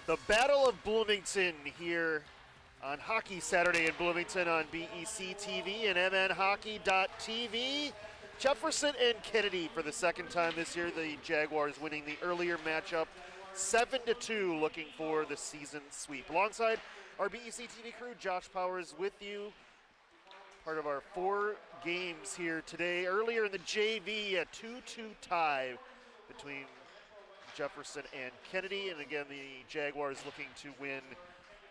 The Battle of Bloomington here on Hockey Saturday in Bloomington on BEC-TV and MNHockey.tv. Jefferson and Kennedy for the second time this year. The Jaguars winning the earlier matchup 7-2, looking for the season sweep. Alongside our BEC-TV crew, Josh Powers with you. Part of our 4 games here today. Earlier in the JV, a 2-2 tie between Jefferson and Kennedy, and again the Jaguars looking to win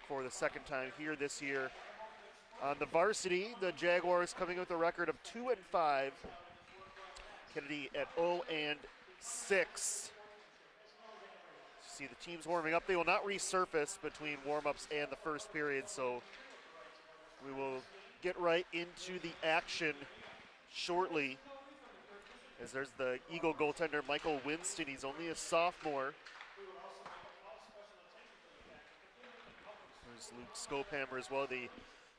for the second time here this year. On the varsity, the Jaguars coming with a record of 2-5. Kennedy at 0-6. See the teams warming up. They will not resurface between warm-ups and the first period, so we will get right into the action shortly. As there's the Eagle goaltender, Michael Winston. He's only a sophomore. There's Luke Scopehammer as well, the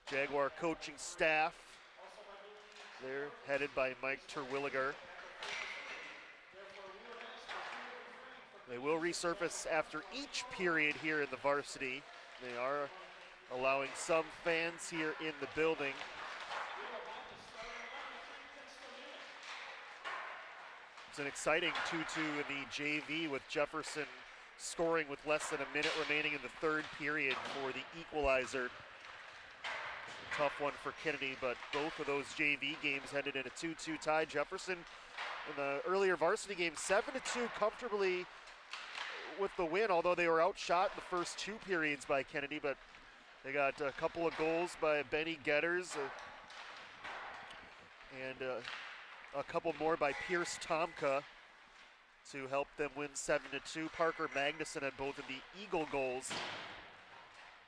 Jaguar coaching staff. They're headed by Mike Terwilliger. They will resurface after each period here in the varsity. They are allowing some fans here in the building. It's an exciting 2-2 in the JV with Jefferson scoring with less than a minute remaining in the third period for the equalizer. Tough one for Kennedy, but both of those JV games ended in a 2-2 tie. Jefferson in the earlier varsity game, 7-2 comfortably with the win, although they were outshot the first 2 periods by Kennedy, but they got a couple of goals by Benny Getters and a couple more by Pierce Tomka to help them win 7-2. Parker Magnuson had both of the Eagle goals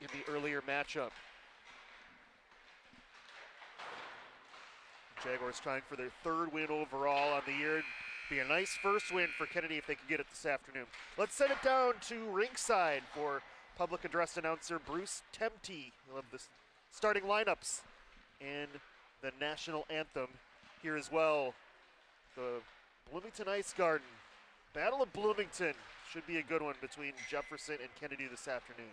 in the earlier matchup. Jaguars trying for their 3rd win overall on the year. Be a nice first win for Kennedy if they could get it this afternoon. Let's send it down to rinkside for public address announcer Bruce Temte. He'll have the starting lineups and the national anthem here as well. The Bloomington Ice Garden. Battle of Bloomington should be a good one between Jefferson and Kennedy this afternoon.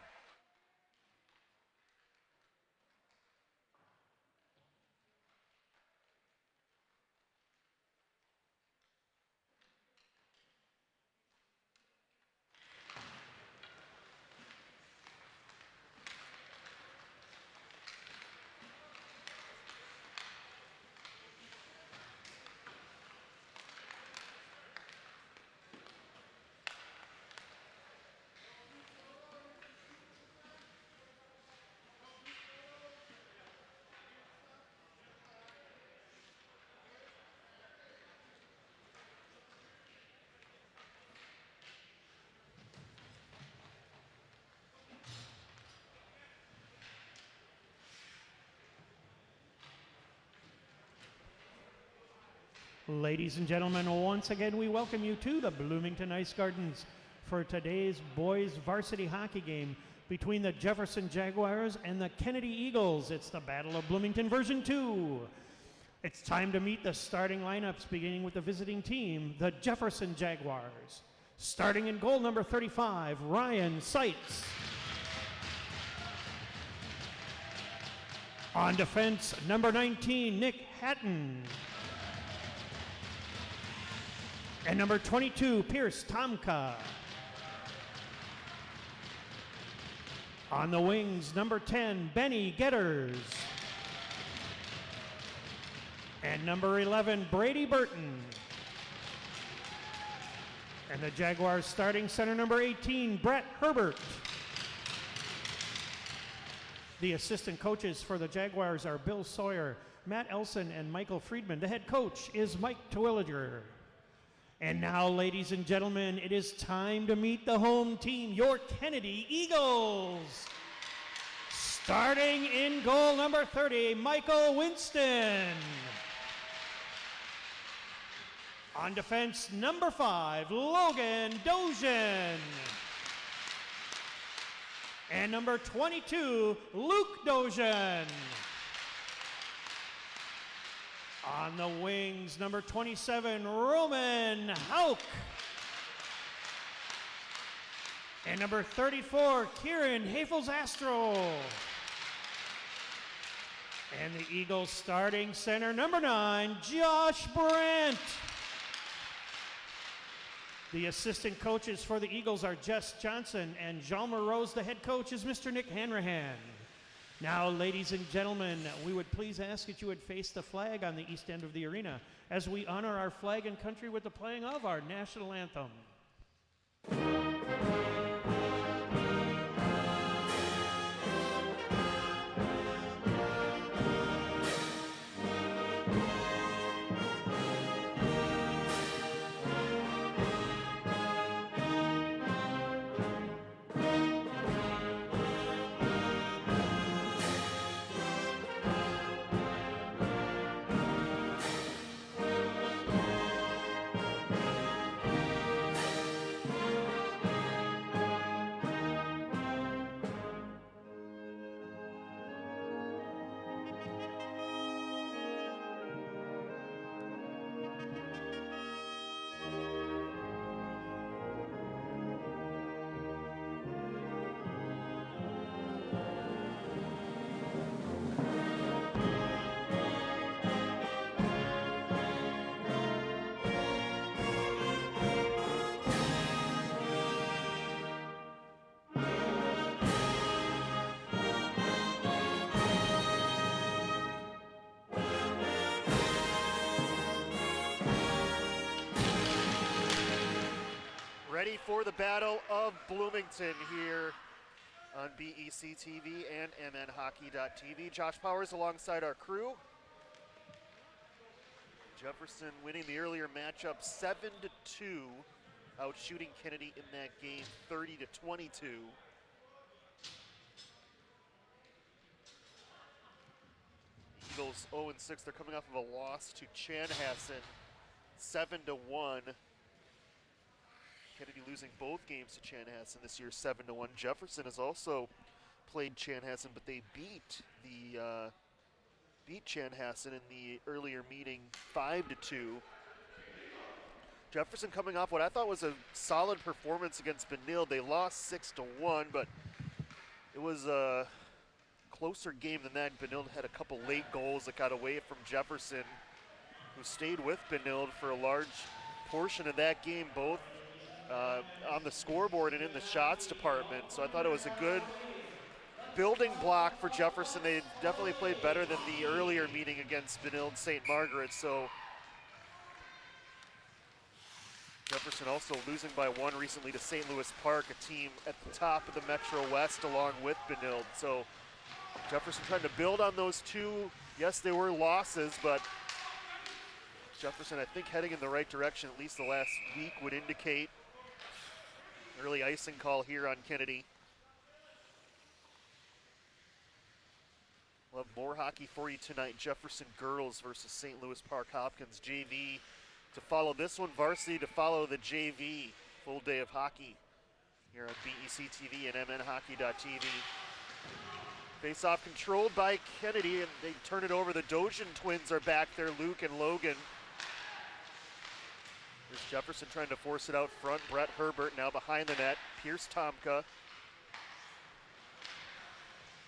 Ladies and gentlemen, once again we welcome you to the Bloomington Ice Gardens for today's boys varsity hockey game between the Jefferson Jaguars and the Kennedy Eagles. It's the Battle of Bloomington version 2. It's time to meet the starting lineups, beginning with the visiting team, the Jefferson Jaguars. Starting in goal number 35, Ryan Seitz. On defense, number 19, Nick Hatton. And number 22, Pierce Tomka. On the wings, number 10, Benny Getters. And number 11, Brady Burton. And the Jaguars starting center, number 18, Brett Herbert. The assistant coaches for the Jaguars are Bill Sawyer, Matt Elson, and Michael Friedman. The head coach is Mike Terwilliger. And now, ladies and gentlemen, it is time to meet the home team, your Kennedy Eagles. Starting in goal number 30, Michael Winston. On defense, number 5, Logan Dozian. And number 22, Luke Dozian. On the wings, number 27, Roman Hauk. And number 34, Kieran Hafels-Astro. And the Eagles starting center, number 9, Josh Brandt. The assistant coaches for the Eagles are Jess Johnson, and Jean Moreau's the head coach is Mr. Nick Hanrahan. Now, ladies and gentlemen, we would please ask that you would face the flag on the east end of the arena as we honor our flag and country with the playing of our national anthem. Ready for the Battle of Bloomington here on BEC-TV and MNHockey.tv. Josh Powers alongside our crew. Jefferson winning the earlier matchup 7-2, out shooting Kennedy in that game 30-22. Eagles 0-6. They're coming off of a loss to Chanhassen 7-1. Kennedy losing both games to Chanhassen this year 7-1. Jefferson has also played Chanhassen, but they beat Chanhassen in the earlier meeting 5-2. Jefferson coming off what I thought was a solid performance against Benilde. They lost 6-1, but it was a closer game than that. Benilde had a couple late goals that got away from Jefferson, who stayed with Benilde for a large portion of that game, both on the scoreboard and in the shots department. So I thought it was a good building block for Jefferson. They definitely played better than the earlier meeting against Benilde St. Margaret. So Jefferson also losing by 1 recently to St. Louis Park, a team at the top of the Metro West along with Benilde. So Jefferson trying to build on those two. Yes, they were losses, but Jefferson, I think, heading in the right direction, at least the last week would indicate. Early icing call here on Kennedy. We'll have more hockey for you tonight. Jefferson girls versus St. Louis Park Hopkins JV to follow this one. Varsity to follow the JV. Full day of hockey here on BEC-TV and MNHockey.tv. Face-off controlled by Kennedy, and they turn it over. The Dojan twins are back there, Luke and Logan. Here's Jefferson trying to force it out front. Brett Herbert now behind the net. Pierce Tomka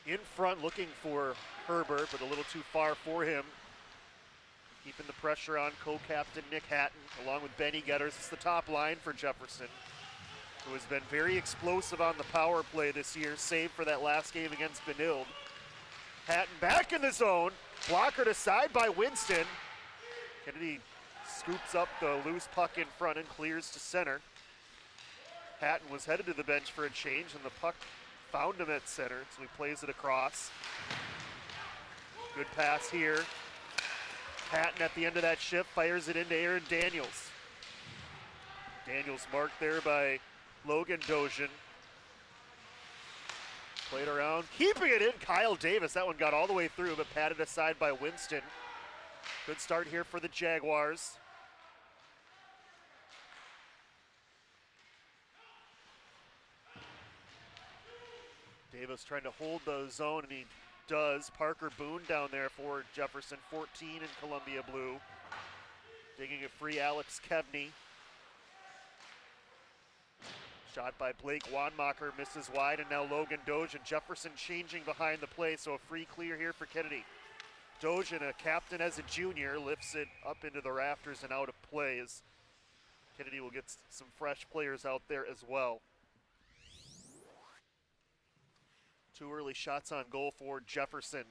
in front looking for Herbert, but a little too far for him. Keeping the pressure on co-captain Nick Hatton, along with Benny Getters. It's the top line for Jefferson, who has been very explosive on the power play this year, save for that last game against Benilde. Hatton back in the zone. Blockered aside by Winston. Kennedy scoops up the loose puck in front and clears to center. Hatton was headed to the bench for a change, and the puck found him at center, so he plays it across. Good pass here. Hatton at the end of that shift fires it into Aaron Daniels. Daniels marked there by Logan Dojan. Played around, keeping it in, Kyle Davis. That one got all the way through, but patted aside by Winston. Good start here for the Jaguars. Davis trying to hold the zone, and he does. Parker Boone down there for Jefferson, 14 in Columbia blue. Digging it free, Alex Kevney. Shot by Blake Wanmacher, misses wide, and now Logan Doge and Jefferson changing behind the play, so a free clear here for Kennedy. Doge, a captain as a junior, lifts it up into the rafters and out of play as Kennedy will get some fresh players out there as well. 2 early shots on goal for Jefferson.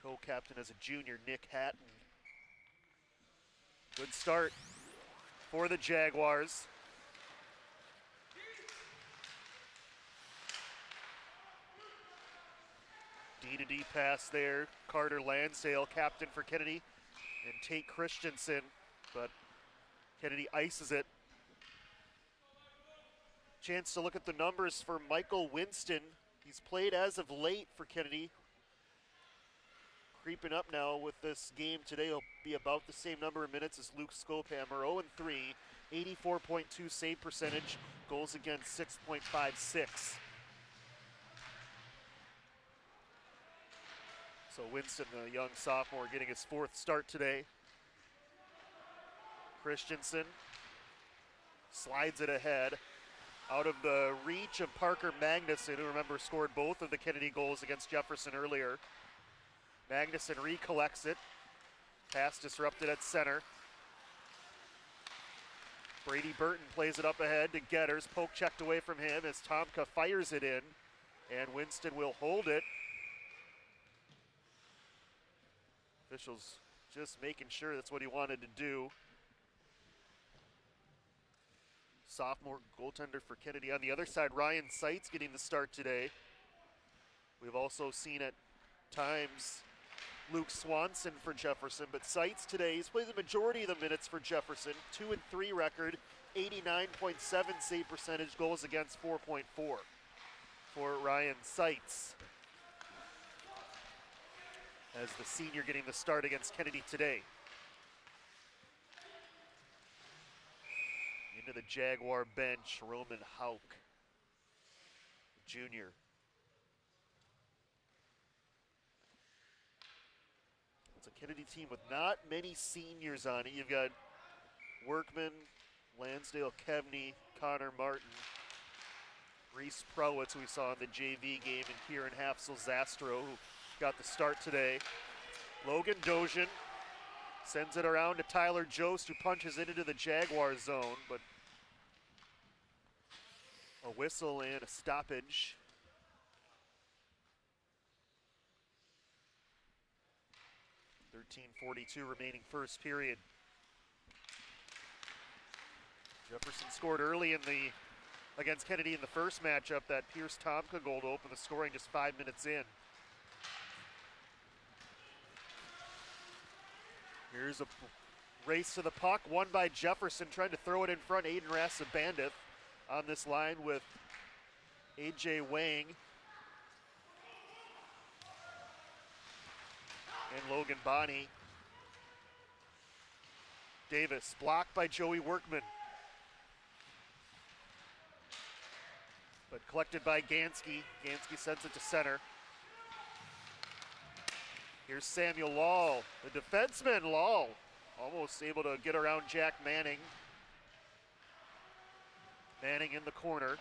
Co-captain as a junior, Nick Hatton. Good start for the Jaguars. D-to-D pass there. Carter Lansdale, captain for Kennedy, and Tate Christensen, but Kennedy ices it. Chance to look at the numbers for Michael Winston. He's played as of late for Kennedy. Creeping up now with this game today. He'll be about the same number of minutes as Luke Skophammer. 0-3, 84.2 save percentage, goals against 6.56. So Winston, the young sophomore, getting his 4th start today. Christensen slides it ahead. Out of the reach of Parker Magnuson, who remember scored both of the Kennedy goals against Jefferson earlier. Magnuson recollects it. Pass disrupted at center. Brady Burton plays it up ahead to Getters. Poke checked away from him as Tomka fires it in, and Winston will hold it. Officials just making sure that's what he wanted to do. Sophomore goaltender for Kennedy. On the other side, Ryan Seitz getting the start today. We've also seen at times Luke Swanson for Jefferson, but Seitz today, he's played the majority of the minutes for Jefferson. 2-3 record, 89.7 save percentage, goals against 4.4 for Ryan Seitz. As the senior getting the start against Kennedy today. Into the Jaguar bench, Roman Hauk, junior. It's a Kennedy team with not many seniors on it. You've got Workman, Lansdale Kevney, Connor Martin, Reese Prowitz, who we saw in the JV game, and Kieran Hafsel-Zastro, who got the start today. Logan Dojan sends it around to Tyler Jost, who punches it into the Jaguar zone, but a whistle and a stoppage. .13:42 remaining first period. Jefferson scored early against Kennedy in the first matchup. That Pierce Tomka goal to open the scoring just 5 minutes in. Here's a race to the puck, won by Jefferson, trying to throw it in front. Aiden Rassabandith on this line with A.J. Wang and Logan Bonney. Davis blocked by Joey Workman, but collected by Gansky. Gansky sends it to center. Here's Samuel Lahl, the defenseman. Lahl almost able to get around Jack Manning. Manning in the corner.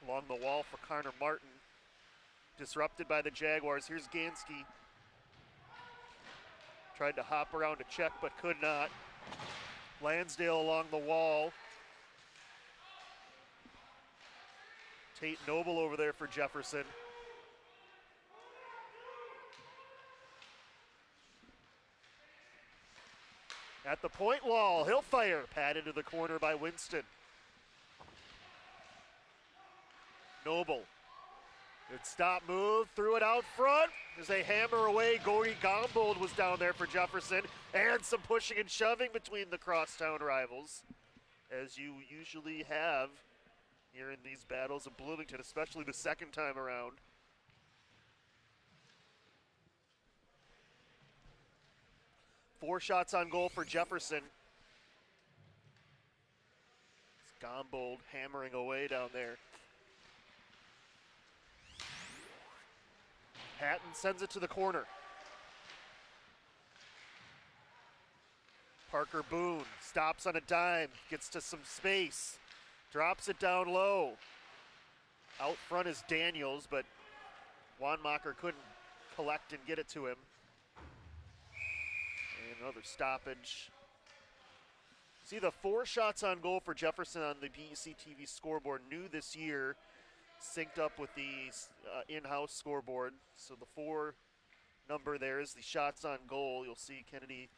Along the wall for Connor Martin. Disrupted by the Jaguars. Here's Gansky. Tried to hop around to check, but could not. Lansdale along the wall. Tate Noble over there for Jefferson. At the point, Lahl, he'll fire. Pad into the corner by Winston. Noble. Good stop move, threw it out front as they hammer away. Gordy Gombold was down there for Jefferson, and some pushing and shoving between the crosstown rivals, as you usually have here in these battles of Bloomington, especially the second time around. Four shots on goal for Jefferson. It's Gombold hammering away down there. Hatton sends it to the corner. Parker Boone stops on a dime, gets to some space, drops it down low. Out front is Daniels, but Wanmacher couldn't collect and get it to him. And another stoppage. See the 4 shots on goal for Jefferson on the BEC-TV scoreboard, new this year, synced up with the in-house scoreboard. So the 4 number there is the shots on goal. You'll see Kennedy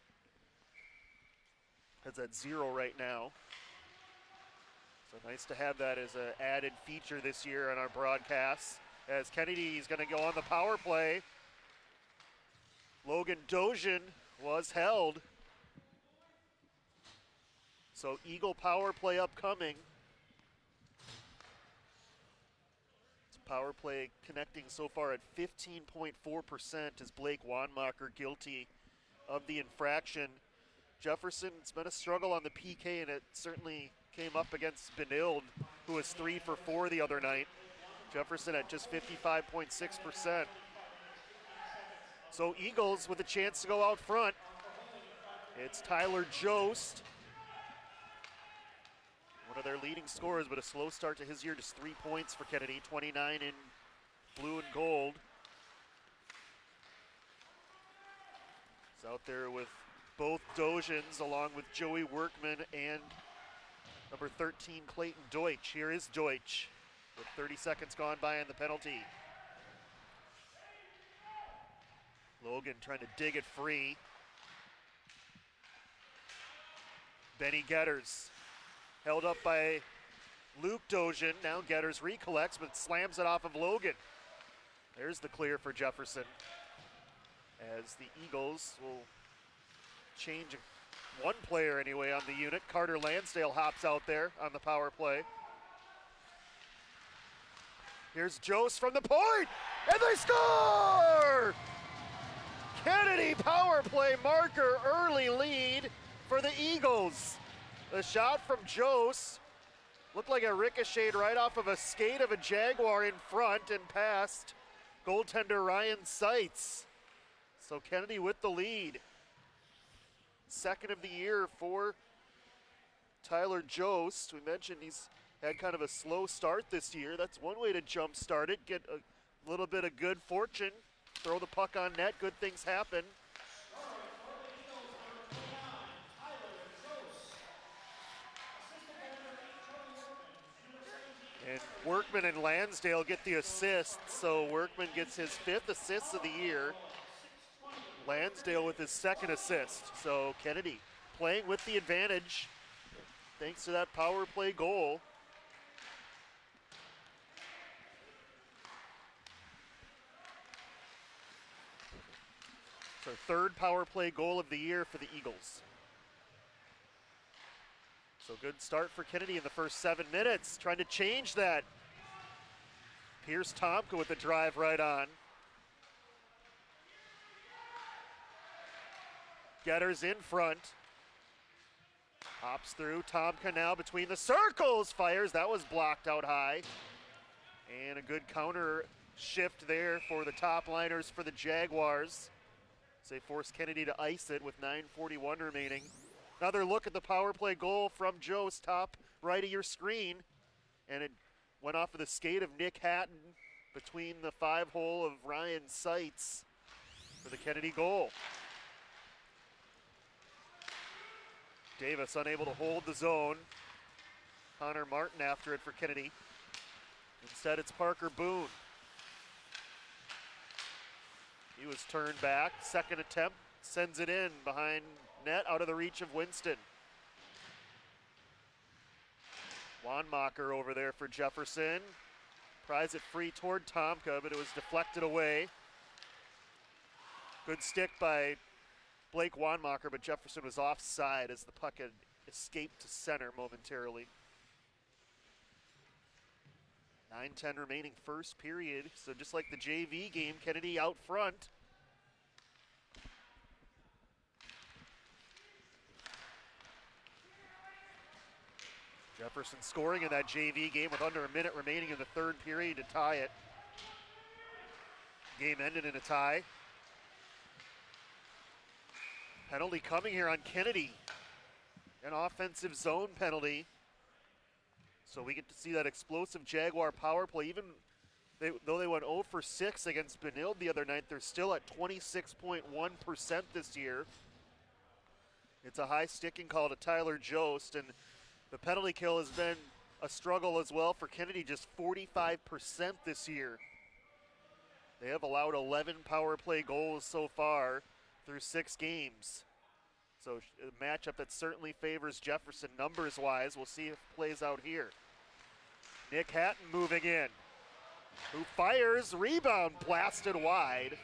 has at 0 right now. So nice to have that as an added feature this year on our broadcasts. As Kennedy is going to go on the power play. Logan Dojan was held. So Eagle power play upcoming. It's power play connecting so far at 15.4% as Blake Wanmacher guilty of the infraction. Jefferson, it's been a struggle on the PK, and it certainly came up against Benild, who was 3 for 4 the other night. Jefferson at just 55.6%. So Eagles with a chance to go out front. It's Tyler Jost, one of their leading scorers, but a slow start to his year, just 3 points for Kennedy, 29 in blue and gold. He's out there with both Dojans along with Joey Workman and number 13, Clayton Deutsch. Here is Deutsch with 30 seconds gone by on the penalty. Logan trying to dig it free. Benny Getters held up by Luke Dojan. Now Getters recollects but slams it off of Logan. There's the clear for Jefferson, as the Eagles will change one player anyway on the unit. Carter Lansdale hops out there on the power play. Here's Jost from the point, and they score! Kennedy power play marker, early lead for the Eagles. The shot from Jost looked like it ricocheted right off of a skate of a Jaguar in front and past goaltender Ryan Seitz. So Kennedy with the lead. Second of the year for Tyler Jost. We mentioned he's had kind of a slow start this year. That's one way to jump start it, get a little bit of good fortune, throw the puck on net, good things happen. And Workman and Lansdale get the assist, so Workman gets his 5th assist of the year. Lansdale with his 2nd assist. So Kennedy playing with the advantage thanks to that power play goal. So 3rd power play goal of the year for the Eagles. So good start for Kennedy in the first 7 minutes, trying to change that. Pierce Tomka with the drive right on. Getters in front. Hops through. Tomka now between the circles. Fires. That was blocked out high. And a good counter shift there for the top liners for the Jaguars. So they force Kennedy to ice it with 9:41 remaining. Another look at the power play goal from Jost, top right of your screen. And it went off of the skate of Nick Hatton between the 5-hole of Ryan Seitz for the Kennedy goal. Davis unable to hold the zone. Connor Martin after it for Kennedy. Instead, it's Parker Boone. He was turned back. 2nd attempt, sends it in behind net, out of the reach of Winston. Wanmacher over there for Jefferson. Pries it free toward Tomka, but it was deflected away. Good stick by Blake Wanmacher, but Jefferson was offside as the puck had escaped to center momentarily. 9:10 remaining first period. So just like the JV game, Kennedy out front. Jefferson scoring in that JV game with under a minute remaining in the 3rd period to tie it. Game ended in a tie. Penalty coming here on Kennedy. an offensive zone penalty. So we get to see that explosive Jaguar power play. Even though they went 0 for 6 against Benilde the other night, they're still at 26.1% this year. It's a high sticking call to Tyler Jost, and the penalty kill has been a struggle as well for Kennedy, just 45% this year. They have allowed 11 power play goals so far through 6 games. So a matchup that certainly favors Jefferson numbers-wise. We'll see if it plays out here. Nick Hatton moving in, who fires, rebound blasted wide.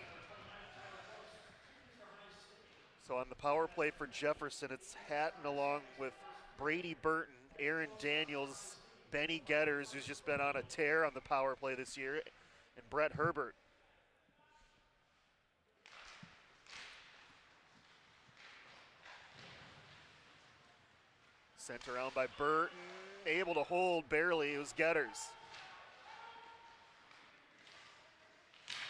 So on the power play for Jefferson, it's Hatton along with Brady Burton, Aaron Daniels, Benny Getters, who's just been on a tear on the power play this year, and Brett Herbert. Sent around by Burton, able to hold barely, it was Getters.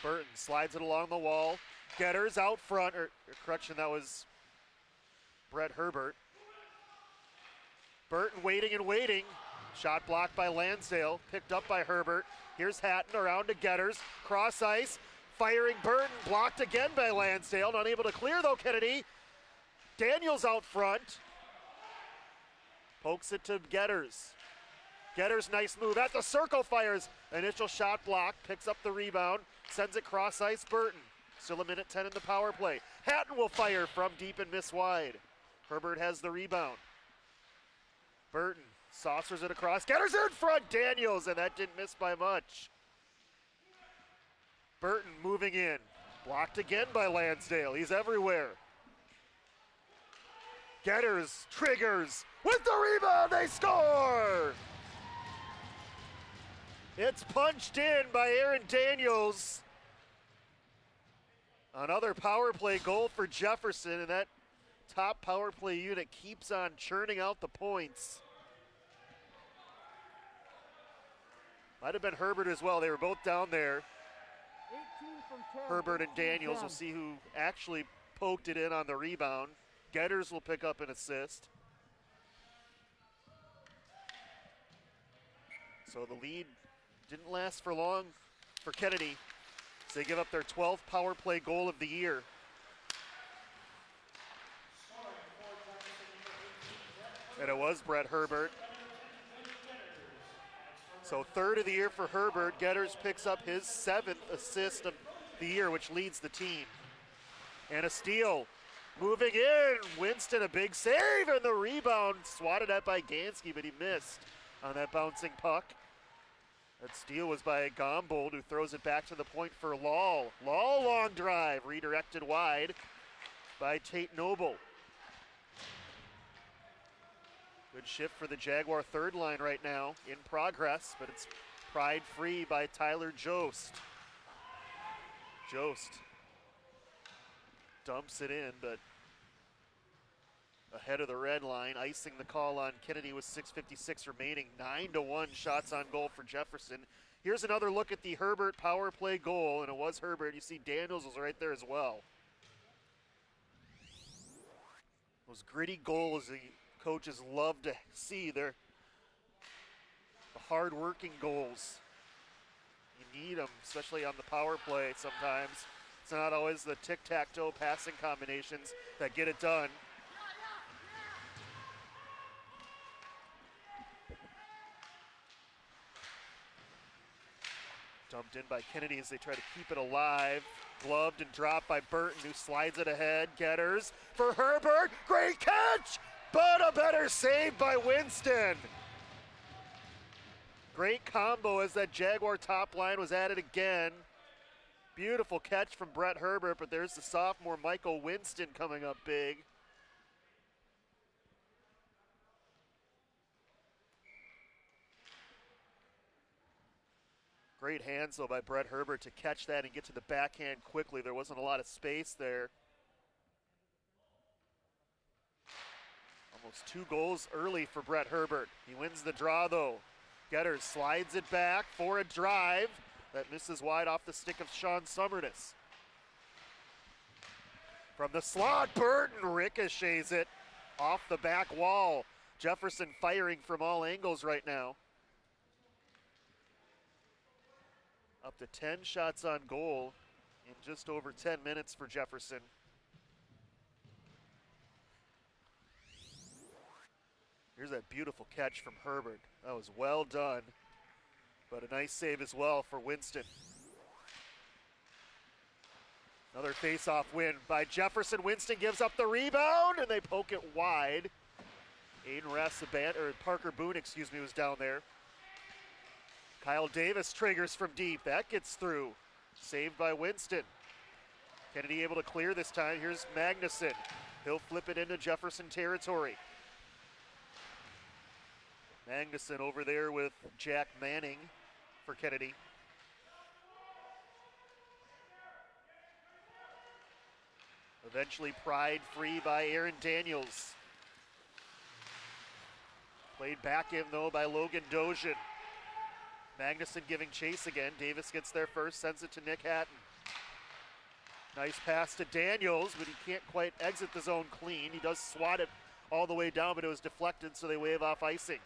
Burton slides it along the wall. Getters out front, or correction, that was Brett Herbert. Burton waiting and waiting. Shot blocked by Lansdale, picked up by Herbert. Here's Hatton around to Getters, cross ice, firing Burton, blocked again by Lansdale. Not able to clear though, Kennedy. Daniels out front. Pokes it to Getters. Getters, nice move at the circle, fires. Initial shot block, picks up the rebound, sends it cross ice, Burton. Still a minute 10 in the power play. Hatton will fire from deep and miss wide. Herbert has the rebound. Burton saucers it across. Getters are in front, Daniels, and that didn't miss by much. Burton moving in. Blocked again by Lansdale. He's everywhere. Getters triggers with the rebound. They score! It's punched in by Aaron Daniels. Another power play goal for Jefferson, and that top power play unit keeps on churning out the points. Might have been Herbert as well. They were both down there. 18 from 10. Herbert and 18 Daniels. 10. We'll see who actually poked it in on the rebound. Getters will pick up an assist. So the lead didn't last for long for Kennedy, as they give up their 12th power play goal of the year. And it was Brett Herbert. So third of the year for Herbert. Getters picks up his 7th assist of the year, which leads the team. And a steal. Moving in, Winston, a big save, and the rebound swatted at by Gansky, but he missed on that bouncing puck. That steal was by Gombold, who throws it back to the point for Lahl. Lahl, long drive, redirected wide by Tate Noble. Good shift for the Jaguar third line right now, in progress, but it's pried free by Tyler Jost. Jost dumps it in, but ahead of the red line, icing the call on Kennedy with 6:56 remaining. 9-1 shots on goal for Jefferson. Here's another look at the Herbert power play goal, and it was Herbert. You see Daniels was right there as well. Those gritty goals the coaches love to see. They're the hard-working goals. You need them, especially on the power play sometimes. It's not always the tic-tac-toe passing combinations that get it done. Dumped in by Kennedy as they try to keep it alive. Gloved and dropped by Burton, who slides it ahead. Getters for Herbert. Great catch, but a better save by Winston. Great combo as that Jaguar top line was at it again. Beautiful catch from Brett Herbert, but there's the sophomore Michael Winston coming up big. Great hands, though, by Brett Herbert to catch that and get to the backhand quickly. There wasn't a lot of space there. Almost 2 goals early for Brett Herbert. He wins the draw, though. Getters slides it back for a drive that misses wide off the stick of Sean Summerness. From the slot, Burton ricochets it off the back wall. Jefferson firing from all angles right now. Up to 10 shots on goal in just over 10 minutes for Jefferson. Here's that beautiful catch from Herbert. That was well done, but a nice save as well for Winston. Another face-off win by Jefferson. Winston gives up the rebound, and they poke it wide. Parker Boone, was down there. Kyle Davis triggers from deep. That gets through. Saved by Winston. Kennedy able to clear this time. Here's Magnuson. He'll flip it into Jefferson territory. Magnuson over there with Jack Manning for Kennedy. Eventually pried free by Aaron Daniels. Played back in though by Logan Dozian. Magnuson giving chase again. Davis gets there first, sends it to Nick Hatton. Nice pass to Daniels, but he can't quite exit the zone clean. He does swat it all the way down, but it was deflected, so they wave off icing.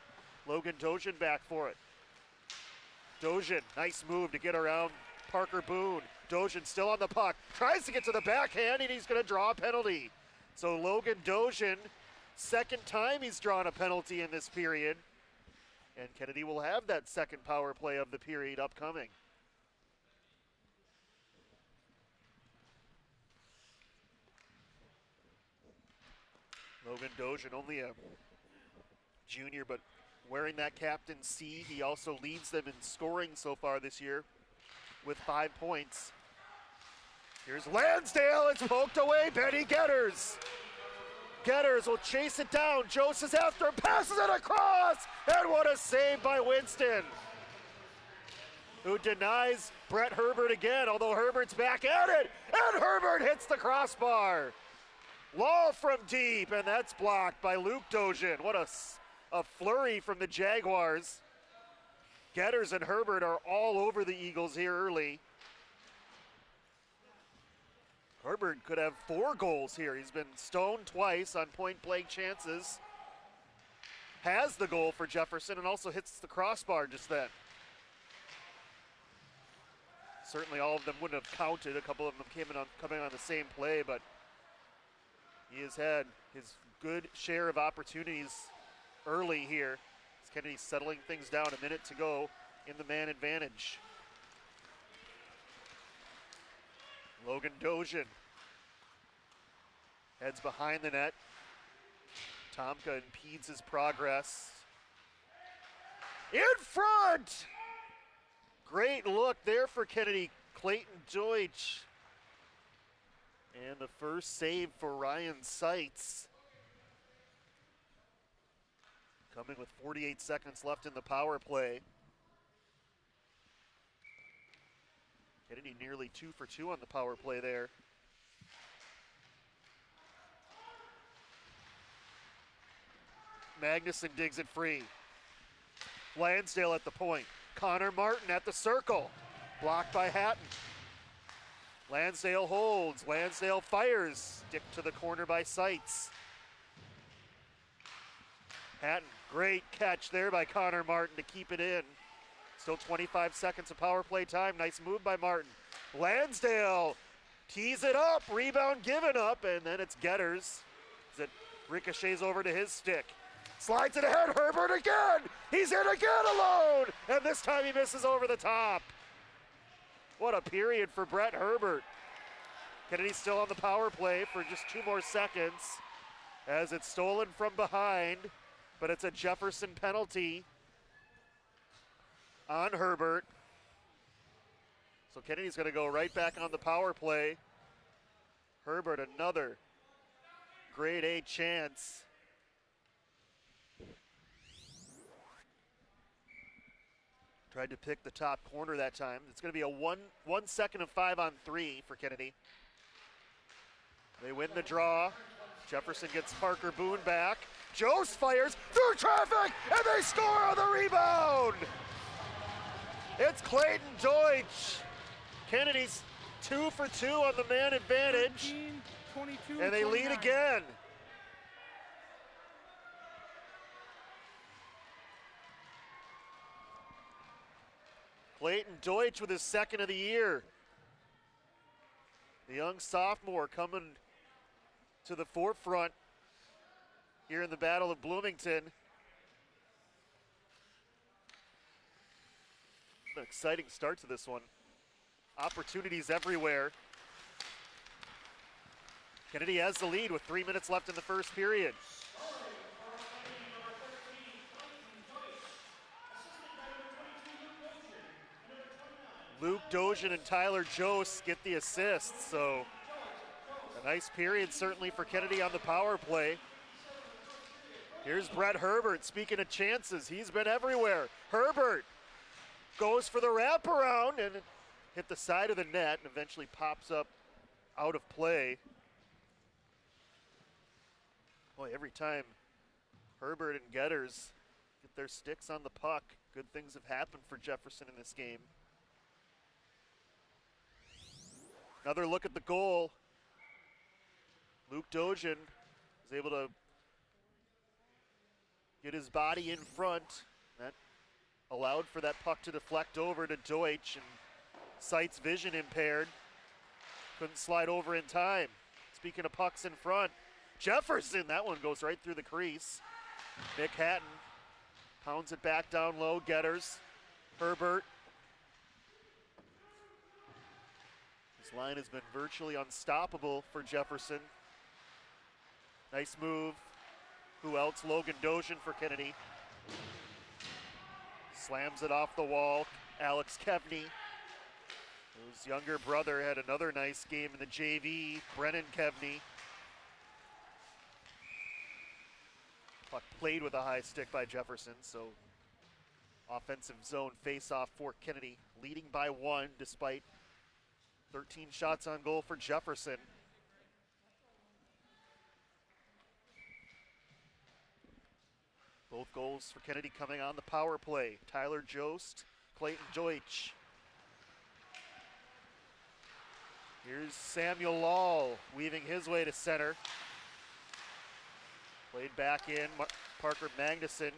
Logan Dozian back for it. Dozian, nice move to get around Parker Boone. Dozian still on the puck, tries to get to the backhand, and he's going to draw a penalty. So Logan Dozian, second time he's drawn a penalty in this period. And Kennedy will have that second power play of the period upcoming. Logan Dozian, only a junior, but wearing that captain C, he also leads them in scoring so far this year with 5 points. Here's Lansdale, it's poked away, Benny Getters. Getters will chase it down, Joseph's after him, passes it across, and what a save by Winston, who denies Brett Herbert again, although Herbert's back at it, and Herbert hits the crossbar. Law from deep, and that's blocked by Luke Dozian. What a flurry from the Jaguars. Getters and Herbert are all over the Eagles here early. Herbert could have 4 goals here. He's been stoned twice on point-blank chances. Has the goal for Jefferson and also hits the crossbar just then. Certainly all of them wouldn't have counted. A couple of them coming on the same play, but he has had his good share of opportunities early here. As Kennedy settling things down, a minute to go in the man advantage. Logan Dozian heads behind the net. Tomka impedes his progress. In front! Great look there for Kennedy. Clayton Deutsch. And the first save for Ryan Seitz. Coming with 48 seconds left in the power play. Kennedy nearly 2 for 2 on the power play there. Magnuson digs it free. Lansdale at the point. Connor Martin at the circle. Blocked by Hatton. Lansdale holds. Lansdale fires. Stick to the corner by Seitz. Hatton, great catch there by Connor Martin to keep it in. Still 25 seconds of power play time. Nice move by Martin. Lansdale tees it up. Rebound given up, and then it's Getters as it ricochets over to his stick. Slides it ahead. Herbert again. He's in again alone, and this time he misses over the top. What a period for Brett Herbert. Kennedy's still on the power play for just 2 more seconds as it's stolen from behind, but it's a Jefferson penalty on Herbert. So Kennedy's going to go right back on the power play. Herbert, another grade A chance. Tried to pick the top corner that time. It's going to be a 1 second of 5-on-3 for Kennedy. They win the draw. Jefferson gets Parker Boone back. Jose fires through traffic, and they score on the rebound. It's Clayton Deutsch. Kennedy's 2 for 2 on the man advantage. 22, and they 29. lead again. Clayton Deutsch with his second of the year. The young sophomore coming to the forefront here in the Battle of Bloomington. An exciting start to this one. Opportunities everywhere. Kennedy has the lead with 3 minutes left in the first period. Luke Dojan and Tyler Jost get the assists, so a nice period certainly for Kennedy on the power play. Here's Brett Herbert, speaking of chances, he's been everywhere. Herbert goes for the wraparound and hit the side of the net and eventually pops up out of play. Boy, every time Herbert and Getters get their sticks on the puck, good things have happened for Jefferson in this game. Another look at the goal. Luke Dojan is able to get his body in front. That allowed for that puck to deflect over to Deutsch, and Sight's vision impaired. Couldn't slide over in time. Speaking of pucks in front, Jefferson, that one goes right through the crease. Nick Hatton pounds it back down low, Getters. Herbert. This line has been virtually unstoppable for Jefferson. Nice move. Who else? Logan Dojan for Kennedy. Slams it off the wall. Alex Kevney, whose younger brother, had another nice game in the JV. Brennan Kevney. Puck played with a high stick by Jefferson, so offensive zone face-off for Kennedy, leading by 1 despite 13 shots on goal for Jefferson. Both goals for Kennedy coming on the power play. Tyler Jost, Clayton Deutsch. Here's Samuel Lahl weaving his way to center. Played back in, Parker Magnuson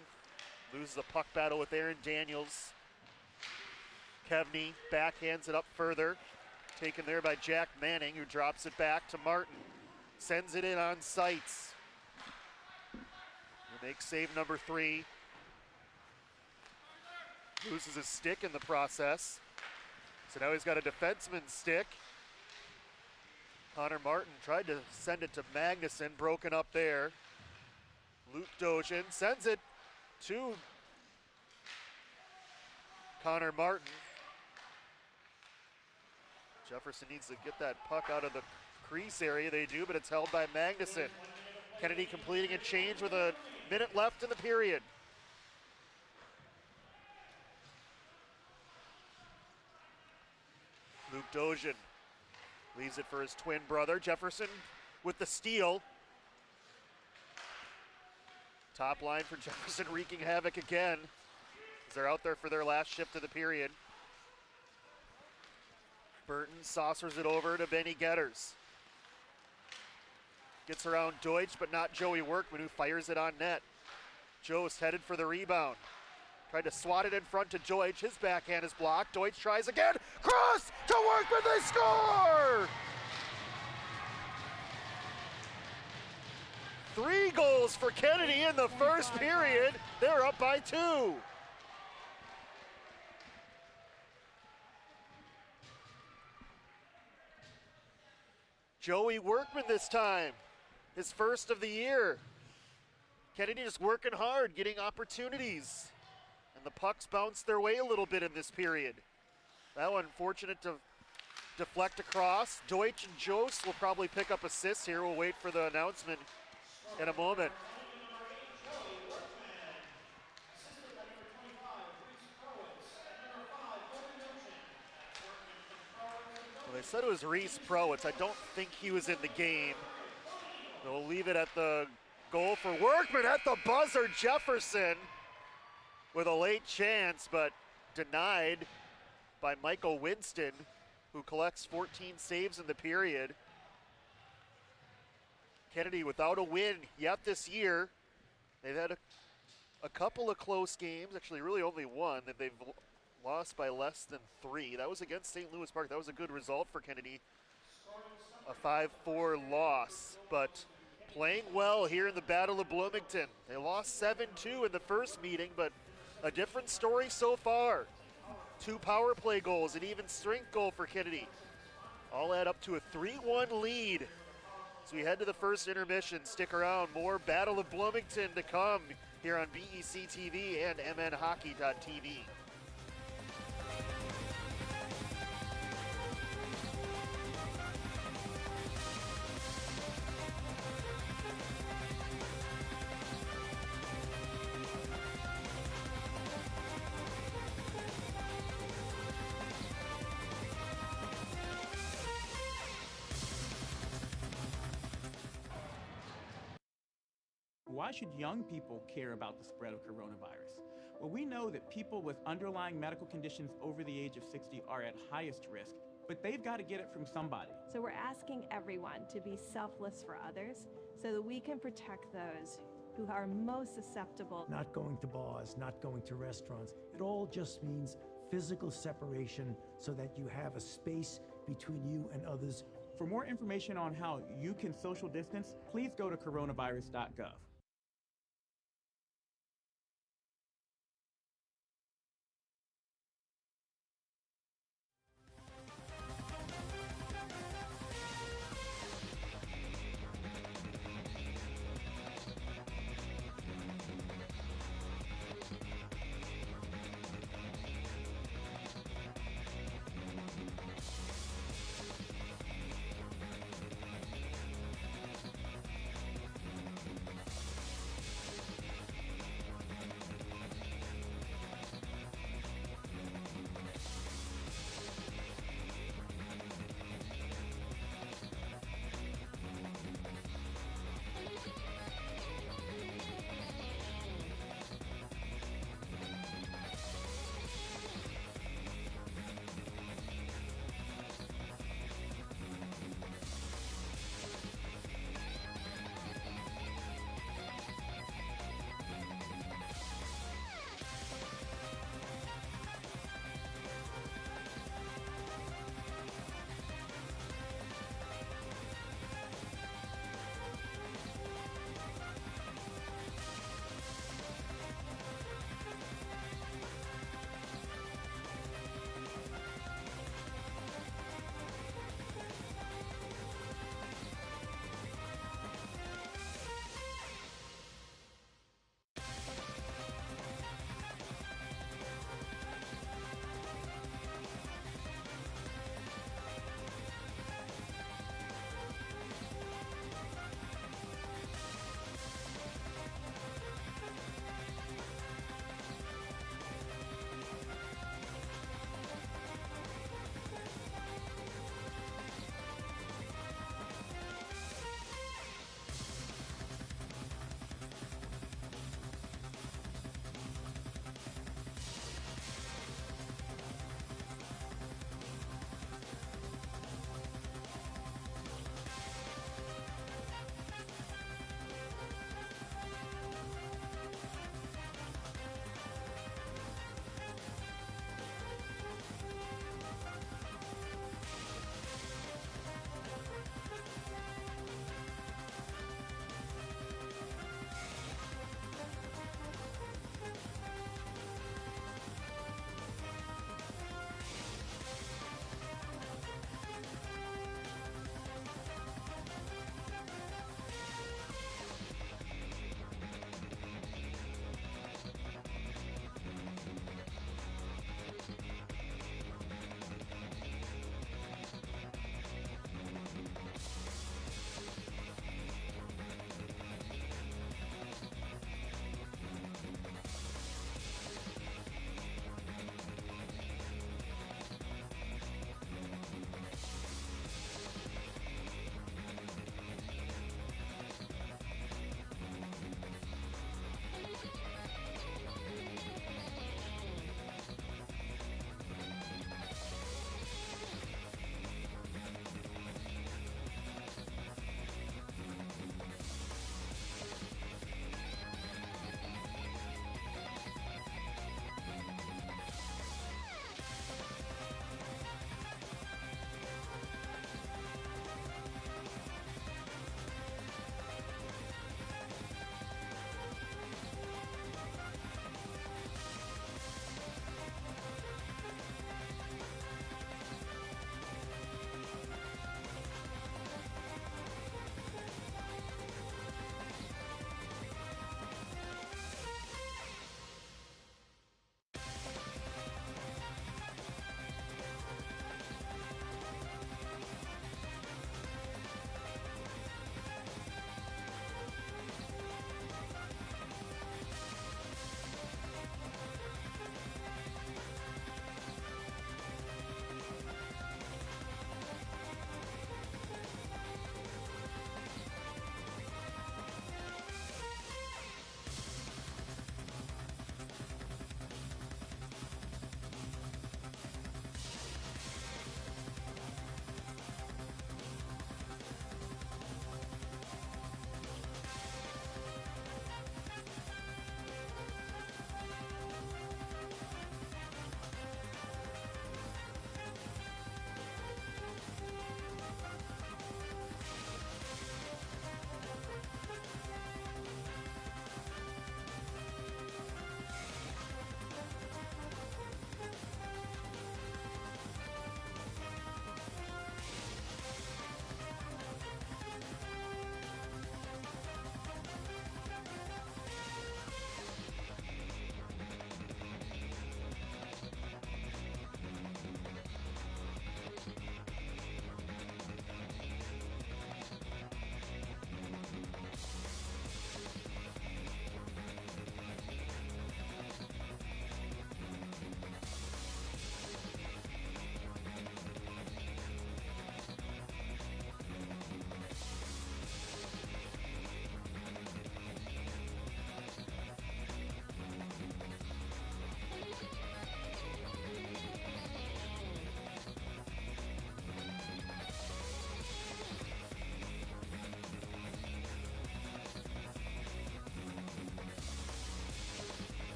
loses the puck battle with Aaron Daniels. Kevney backhands it up further. Taken there by Jack Manning, who drops it back to Martin. Sends it in on Sights. He makes save number 3. Loses his stick in the process. So now he's got a defenseman's stick. Connor Martin tried to send it to Magnuson, broken up there. Luke Dojan sends it to Connor Martin. Jefferson needs to get that puck out of the crease area. They do, but it's held by Magnuson. Kennedy completing a change with a minute left in the period. Luke Dojan leaves it for his twin brother. Jefferson with the steal. Top line for Jefferson wreaking havoc again as they're out there for their last shift of the period. Burton saucers it over to Benny Getters. Gets around Deutsch, but not Joey Workman, who fires it on net. Jost headed for the rebound. Tried to swat it in front to Deutsch. His backhand is blocked. Deutsch tries again. Cross to Workman. They score! 3 goals for Kennedy in the first period. They're up by 2. Joey Workman this time, his first of the year. Kennedy just working hard, getting opportunities. And the pucks bounced their way a little bit in this period. That one fortunate to deflect across. Deutsch and Jost will probably pick up assists here. We'll wait for the announcement in a moment. Well, they said it was Reese Prowitz. I don't think he was in the game. They'll leave it at the goal for Workman at the buzzer. Jefferson with a late chance, but denied by Michael Winston, who collects 14 saves in the period. Kennedy without a win yet this year. They've had a couple of close games, actually really only one, that they've lost by less than 3. That was against St. Louis Park. That was a good result for Kennedy. A 5-4 loss, but playing well here in the Battle of Bloomington. They lost 7-2 in the first meeting, but a different story so far. 2 power play goals, an even strength goal for Kennedy. All add up to a 3-1 lead. As we head to the first intermission, stick around. More Battle of Bloomington to come here on BEC-TV and MNHockey.tv. Why should young people care about the spread of coronavirus? Well, we know that people with underlying medical conditions over the age of 60 are at highest risk, but they've got to get it from somebody. So we're asking everyone to be selfless for others so that we can protect those who are most susceptible. Not going to bars, not going to restaurants. It all just means physical separation so that you have a space between you and others. For more information on how you can social distance, please go to coronavirus.gov.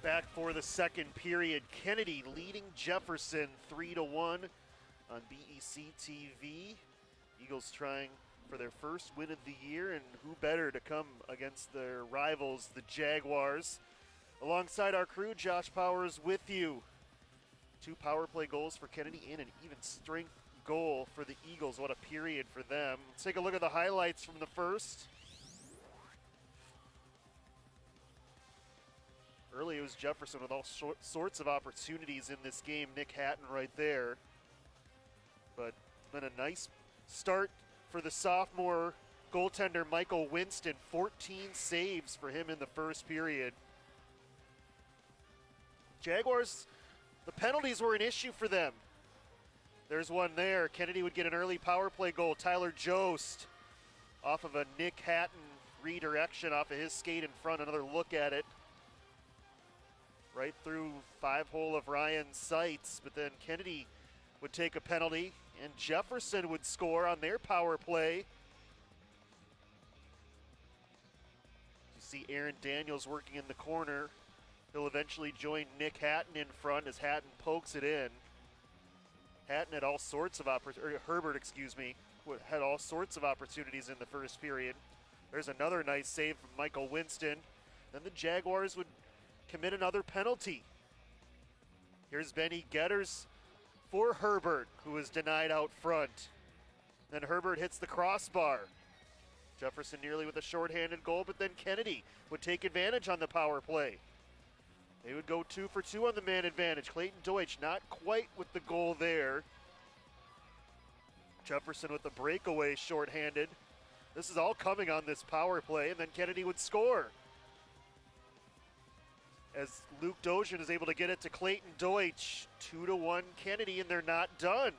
Back for the second period. Kennedy leading Jefferson 3-1 on BEC-TV. Eagles trying for their first win of the year, and who better to come against their rivals, the Jaguars. Alongside our crew, Josh Powers with you. 2 power play goals for Kennedy and an even strength goal for the Eagles. What a period for them. Let's take a look at the highlights from the first. Early it was Jefferson with all sorts of opportunities in this game. Nick Hatton right there. But it's been a nice start for the sophomore goaltender Michael Winston. 14 saves for him in the first period. Jaguars, the penalties were an issue for them. There's one there. Kennedy would get an early power play goal. Tyler Jost off of a Nick Hatton redirection off of his skate in front. Another look at it. Right through 5-hole of Ryan Seitz, but then Kennedy would take a penalty, and Jefferson would score on their power play. You see Aaron Daniels working in the corner. He'll eventually join Nick Hatton in front as Hatton pokes it in. Hatton had all sorts of Herbert, had all sorts of opportunities in the first period. There's another nice save from Michael Winston. Then the Jaguars would commit another penalty. Here's Benny Getters for Herbert, who was denied out front. Then Herbert hits the crossbar. Jefferson nearly with a shorthanded goal, but then Kennedy would take advantage on the power play. They would go 2 for 2 on the man advantage. Clayton Deutsch not quite with the goal there. Jefferson with the breakaway shorthanded. This is all coming on this power play, and then Kennedy would score. As Luke Dozian is able to get it to Clayton Deutsch. 2-1 Kennedy, and they're not done.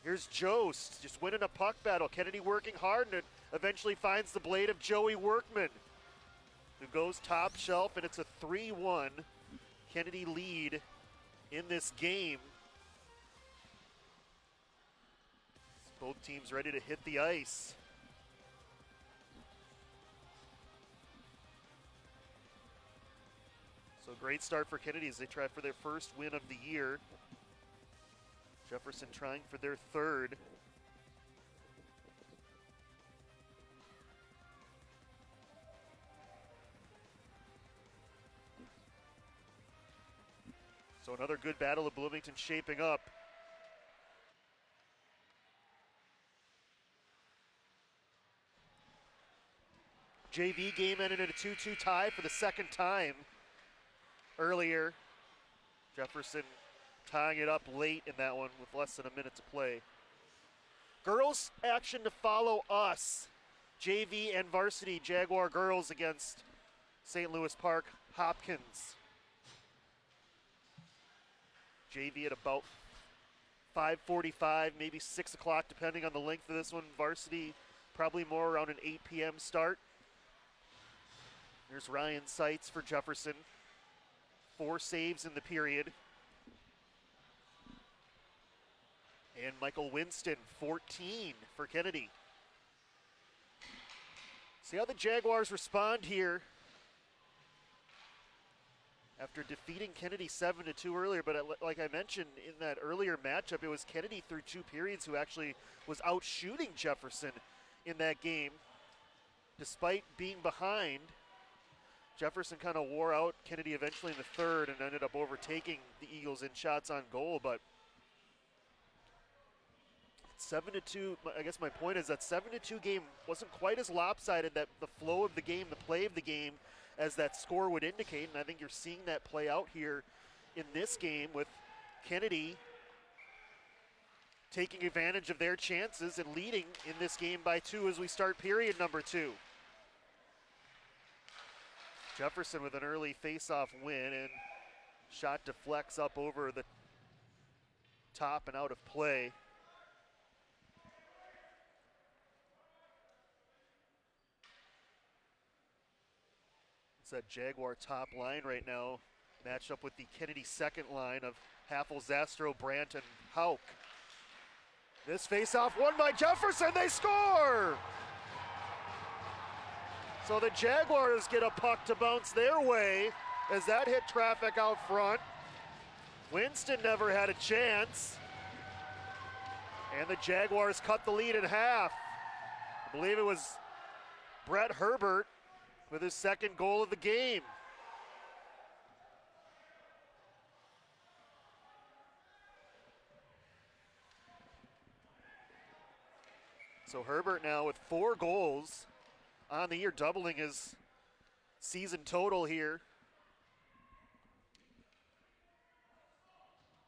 Here's Jost just winning a puck battle. Kennedy working hard, and it eventually finds the blade of Joey Workman, who goes top shelf, and it's a 3-1 Kennedy lead in this game. Both teams ready to hit the ice. So great start for Kennedy as they try for their first win of the year. Jefferson trying for their third. So another good battle of Bloomington shaping up. JV game ended in a 2-2 tie for the second time. Earlier, Jefferson tying it up late in that one with less than a minute to play. Girls action to follow us. JV and varsity Jaguar girls against St. Louis Park Hopkins. JV at about 5:45, maybe 6 o'clock, depending on the length of this one. Varsity probably more around an 8 p.m. start. There's Ryan Seitz for Jefferson. 4 saves in the period. And Michael Winston, 14 for Kennedy. See how the Jaguars respond here after defeating Kennedy 7-2 earlier. But like I mentioned in that earlier matchup, it was Kennedy through 2 periods who actually was out shooting Jefferson in that game. Despite being behind, Jefferson kind of wore out Kennedy eventually in the third and ended up overtaking the Eagles in shots on goal. But 7-2, I guess my point is that 7-2 game wasn't quite as lopsided, that the flow of the game, the play of the game, as that score would indicate. And I think you're seeing that play out here in this game with Kennedy taking advantage of their chances and leading in this game by 2 as we start period number 2. Jefferson with an early face-off win, and shot deflects up over the top and out of play. It's that Jaguar top line right now, matched up with the Kennedy second line of Haffel, Zastro, Brandt, and Hauk. This face-off won by Jefferson, they score! So the Jaguars get a puck to bounce their way as that hit traffic out front. Winston never had a chance. And the Jaguars cut the lead in half. I believe it was Brett Herbert with his second goal of the game. So Herbert now with 4 goals on the year, doubling his season total here.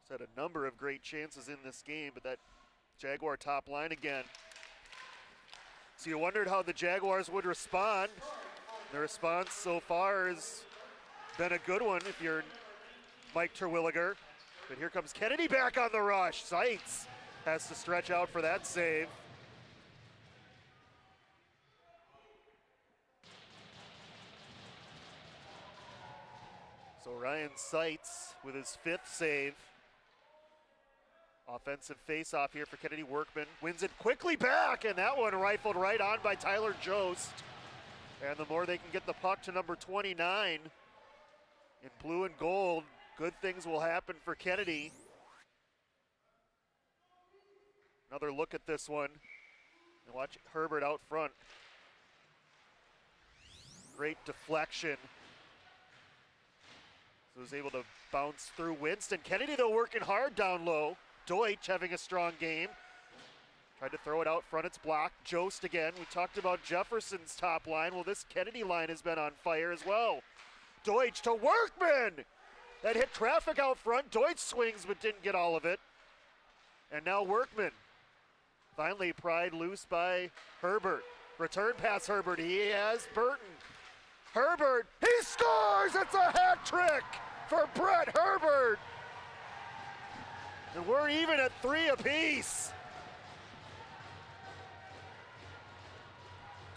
He's had a number of great chances in this game, but that Jaguar top line again. So you wondered how the Jaguars would respond. The response so far has been a good one if you're Mike Terwilliger. But here comes Kennedy back on the rush. Seitz has to stretch out for that save. So Ryan Seitz with his 5th save. Offensive face-off here for Kennedy. Workman wins it quickly back, and that one rifled right on by Tyler Jost. And the more they can get the puck to number 29 in blue and gold, good things will happen for Kennedy. Another look at this one. And watch Herbert out front. Great deflection. So was able to bounce through Winston. Kennedy, though, working hard down low. Deutsch having a strong game. Tried to throw it out front, it's blocked. Jost again. We talked about Jefferson's top line. Well, this Kennedy line has been on fire as well. Deutsch to Workman! That hit traffic out front. Deutsch swings but didn't get all of it. And now Workman. Finally pried loose by Herbert. Return pass Herbert. He has Burton. Herbert, he scores! It's a hat trick for Brett Herbert! And we're even at 3 apiece.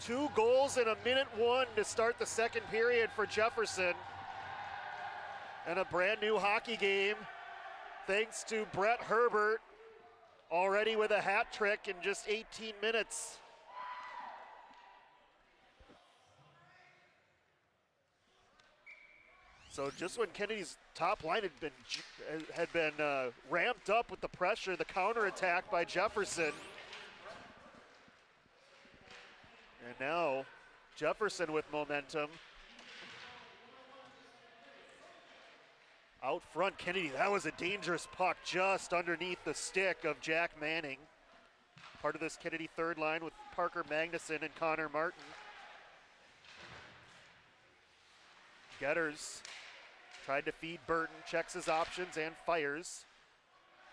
2 goals in a minute 1 to start the second period for Jefferson. And a brand new hockey game thanks to Brett Herbert, already with a hat trick in just 18 minutes. So just when Kennedy's top line had been ramped up with the pressure, the counterattack by Jefferson. And now Jefferson with momentum. Out front, Kennedy, that was a dangerous puck just underneath the stick of Jack Manning. Part of this Kennedy third line with Parker Magnuson and Connor Martin. Getters tried to feed Burton, checks his options and fires.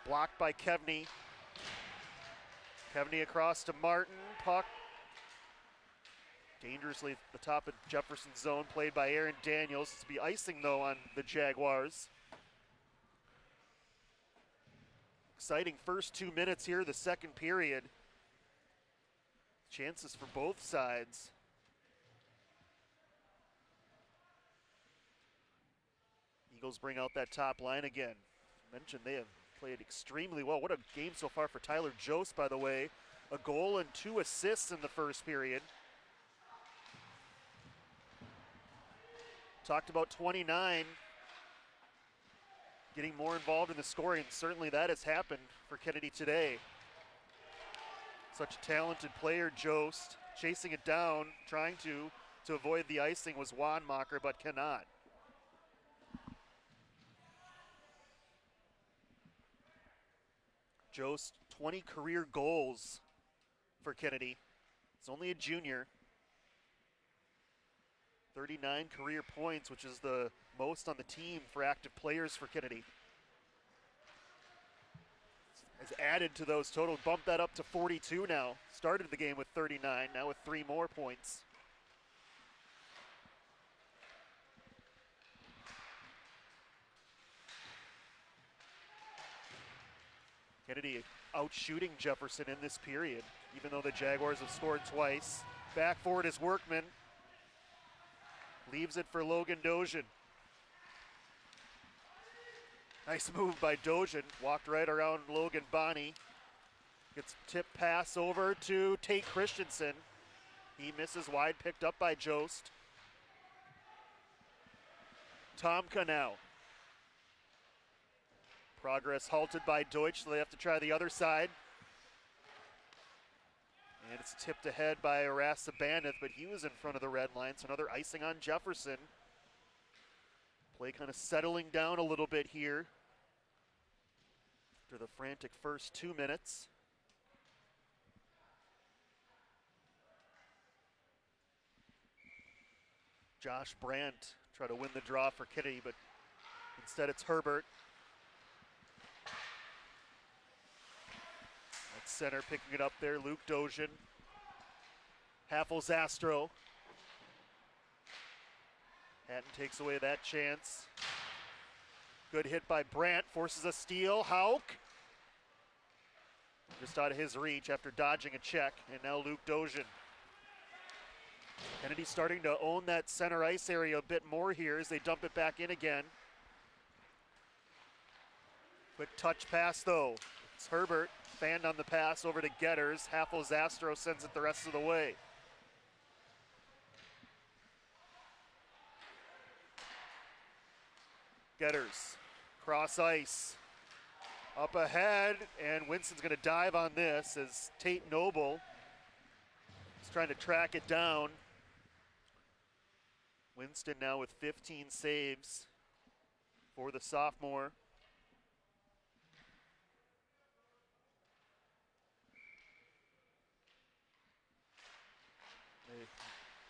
Blocked by Kevney. Kevney across to Martin, puck dangerously at the top of Jefferson's zone, played by Aaron Daniels. It's to be icing though on the Jaguars. Exciting first 2 minutes here, the second period. Chances for both sides. Eagles bring out that top line again. Mentioned they have played extremely well. What a game so far for Tyler Jost, by the way. A goal and 2 assists in the first period. Talked about 29 getting more involved in the scoring, and certainly that has happened for Kennedy today. Such a talented player, Jost. Chasing it down, trying to avoid the icing was Wanmacher, but cannot. Jost, 20 career goals for Kennedy. He's only a junior. 39 career points, which is the most on the team for active players for Kennedy. Has added to those total, bumped that up to 42 now. Started the game with 39, now with 3 more points. Kennedy out shooting Jefferson in this period, even though the Jaguars have scored twice. Back forward is Workman. Leaves it for Logan Dojan. Nice move by Dojan. Walked right around Logan Bonney. Gets tip pass over to Tate Christensen. He misses wide, picked up by Jost. Tomka now. Progress halted by Deutsch, so they have to try the other side. And it's tipped ahead by Arasabanith, but he was in front of the red line, so another icing on Jefferson. Play kind of settling down a little bit here after the frantic first 2 minutes. Josh Brandt try to win the draw for Kennedy, but instead it's Herbert. At center picking it up there, Luke Dojan. Haffel-Zastro. Hatton takes away that chance. Good hit by Brandt, forces a steal. Hauk. Just out of his reach after dodging a check, and now Luke Dojan. Kennedy starting to own that center ice area a bit more here as they dump it back in again. Quick touch pass though. It's Herbert, fanned on the pass over to Getters. Haffel-Zastro sends it the rest of the way. Getters, cross ice, up ahead, and Winston's gonna dive on this as Tate Noble is trying to track it down. Winston now with 15 saves for the sophomore.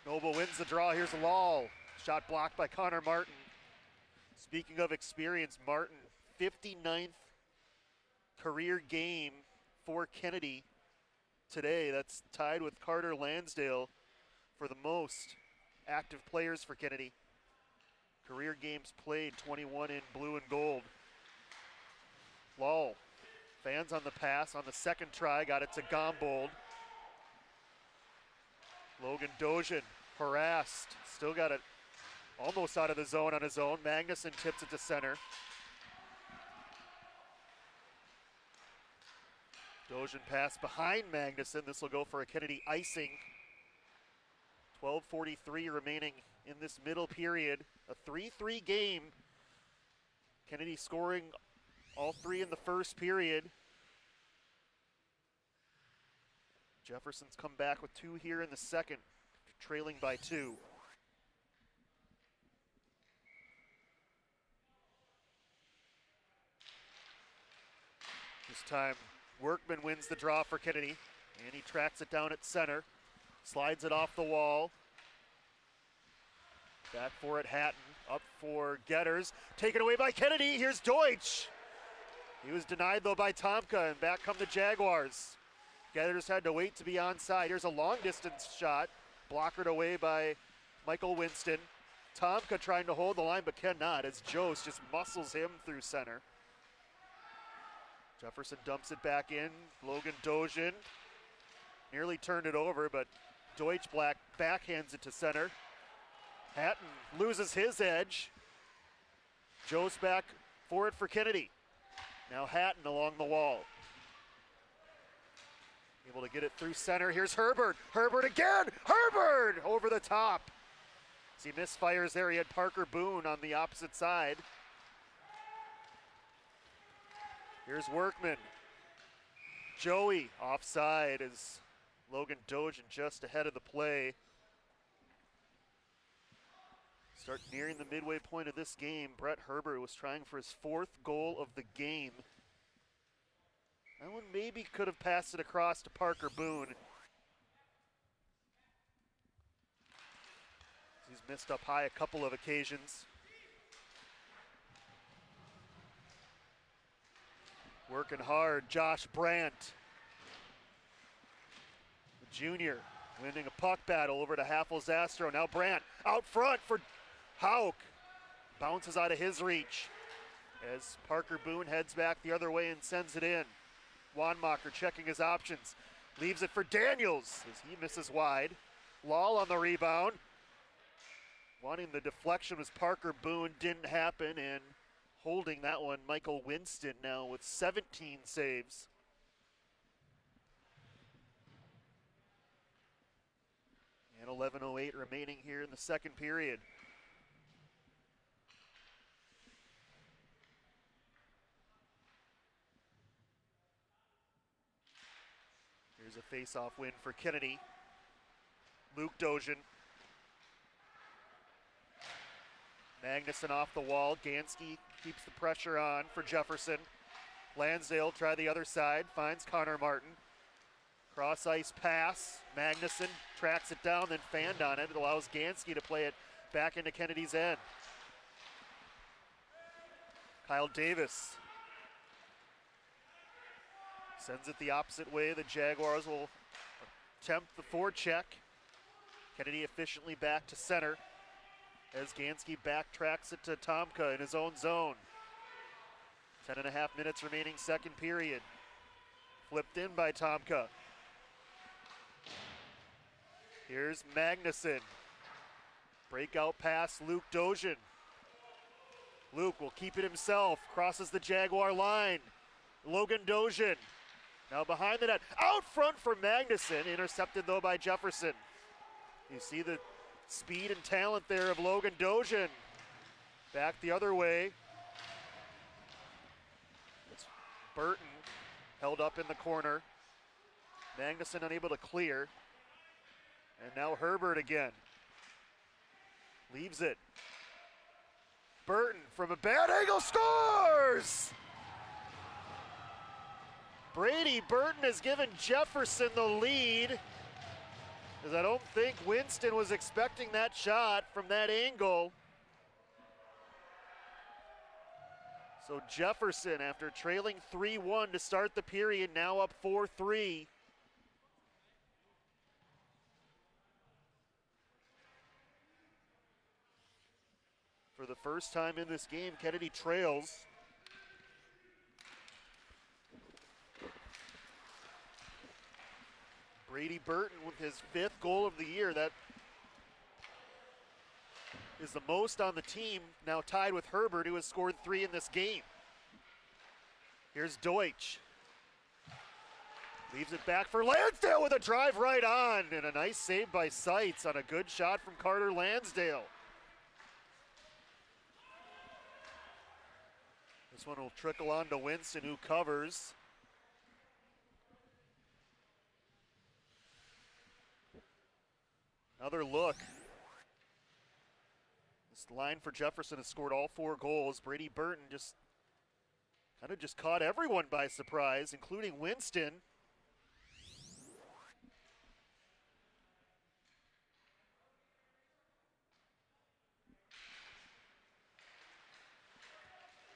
Noble wins the draw. Here's Lal. Shot blocked by Connor Martin. Speaking of experience, Martin, 59th career game for Kennedy today. That's tied with Carter Lansdale for the most active players for Kennedy. Career games played, 21 in blue and gold. Lal, fans on the pass on the second try, got it to Gombold. Logan Dojan harassed, still got it almost out of the zone on his own. Magnuson tips it to center. Dojan pass behind Magnuson. This will go for a Kennedy icing. 12:43 remaining in this middle period. A 3-3 game. Kennedy scoring all three in the first period. Jefferson's come back with two here in the second, trailing by 2. This time, Workman wins the draw for Kennedy, and he tracks it down at center. Slides it off the wall. Back for it, Hatton. Up for Getters. Taken away by Kennedy. Here's Deutsch. He was denied, though, by Tomka, and back come the Jaguars. Getters had to wait to be onside. Here's a long-distance shot. Blockered away by Michael Winston. Tomka trying to hold the line, but cannot, as Jost just muscles him through center. Jefferson dumps it back in. Logan Dojan nearly turned it over, but Deutsch backhands it to center. Hatton loses his edge. Jost back for it for Kennedy. Now Hatton along the wall. Able to get it through center. Here's Herbert. Herbert again. Herbert over the top. As he misfires there, he had Parker Boone on the opposite side. Here's Workman. Joey offside as Logan Dojan just ahead of the play. Start nearing the midway point of this game. Brett Herbert was trying for his 4th goal of the game. That one maybe could have passed it across to Parker Boone. He's missed up high a couple of occasions. Working hard, Josh Brandt. The junior winning a puck battle over to Haffel-Zastro. Now Brandt out front for Hauk. Bounces out of his reach as Parker Boone heads back the other way and sends it in. Wanmacher checking his options. Leaves it for Daniels as he misses wide. Lal on the rebound. Wanting the deflection was Parker Boone. Didn't happen, and holding that one, Michael Winston now with 17 saves. And 11:08 remaining here in the second period. Here's a face-off win for Kennedy. Luke Dojan. Magnuson off the wall. Gansky keeps the pressure on for Jefferson. Lansdale try the other side, finds Connor Martin. Cross ice pass. Magnuson tracks it down, then fanned on it. It allows Gansky to play it back into Kennedy's end. Kyle Davis sends it the opposite way. The Jaguars will attempt the forecheck. Kennedy efficiently back to center as Gansky backtracks it to Tomka in his own zone. 10.5 minutes remaining, second period. Flipped in by Tomka. Here's Magnuson. Breakout pass, Luke Dojan. Luke will keep it himself, crosses the Jaguar line. Logan Dojan now behind the net. Out front for Magnuson, intercepted though by Jefferson. You see the speed and talent there of Logan Dojan. Back the other way. It's Burton held up in the corner. Magnuson unable to clear. And now Herbert again. Leaves it. Burton from a bad angle scores! Brady Burton has given Jefferson the lead, as I don't think Winston was expecting that shot from that angle. So Jefferson, after trailing 3-1 to start the period, now up 4-3. For the first time in this game, Kennedy trails. Brady Burton with his 5th goal of the year. That is the most on the team, now tied with Herbert, who has scored 3 in this game. Here's Deutsch. Leaves it back for Lansdale with a drive right on, and a nice save by Seitz on a good shot from Carter Lansdale. This one will trickle on to Winston, who covers. Another look. This line for Jefferson has scored all 4 goals. Brady Burton just caught everyone by surprise, including Winston.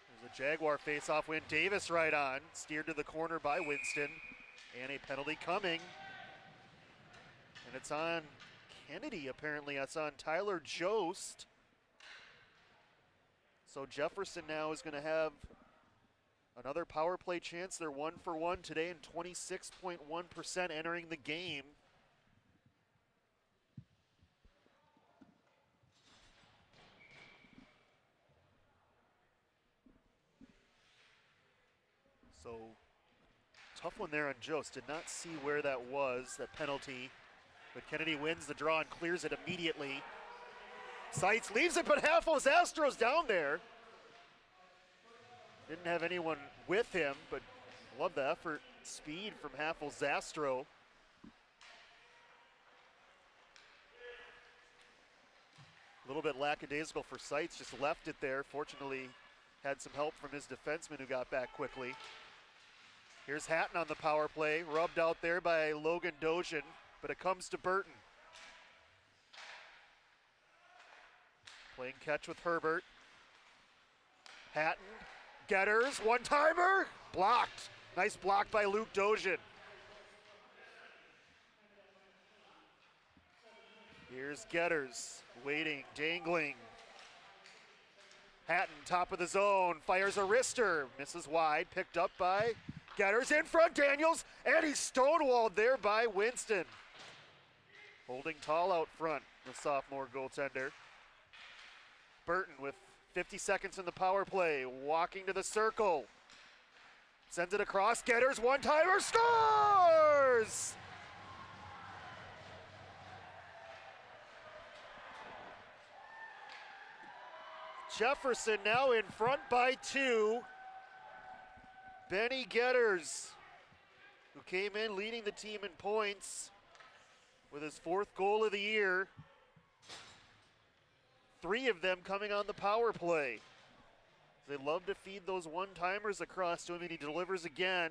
There's a Jaguar face-off win. Davis right on, steered to the corner by Winston, and a penalty coming. And it's on Kennedy, apparently. It's on Tyler Jost. So Jefferson now is going to have another power play chance. They're 1 for 1 today and 26.1% entering the game. So tough one there on Jost. Did not see where that was, that penalty. But Kennedy wins the draw and clears it immediately. Seitz leaves it, but Haffels Astro's down there. Didn't have anyone with him, but love the effort, speed from Haffels Astro. A little bit lackadaisical for Seitz, just left it there. Fortunately, had some help from his defenseman who got back quickly. Here's Hatton on the power play, rubbed out there by Logan Dojan, but it comes to Burton. Playing catch with Herbert. Hatton, Getters, one-timer, blocked. Nice block by Luke Dojan. Here's Getters, waiting, dangling. Hatton, top of the zone, fires a wrister, misses wide, picked up by Getters, in front, Daniels, and he's stonewalled there by Winston. Holding tall out front, the sophomore goaltender. Burton with 50 seconds in the power play, walking to the circle. Sends it across, Getters, one-timer, scores! Jefferson now in front by 2. Benny Getters, who came in leading the team in points with his 4th goal of the year. 3 of them coming on the power play. They love to feed those one-timers across to him, and he delivers again.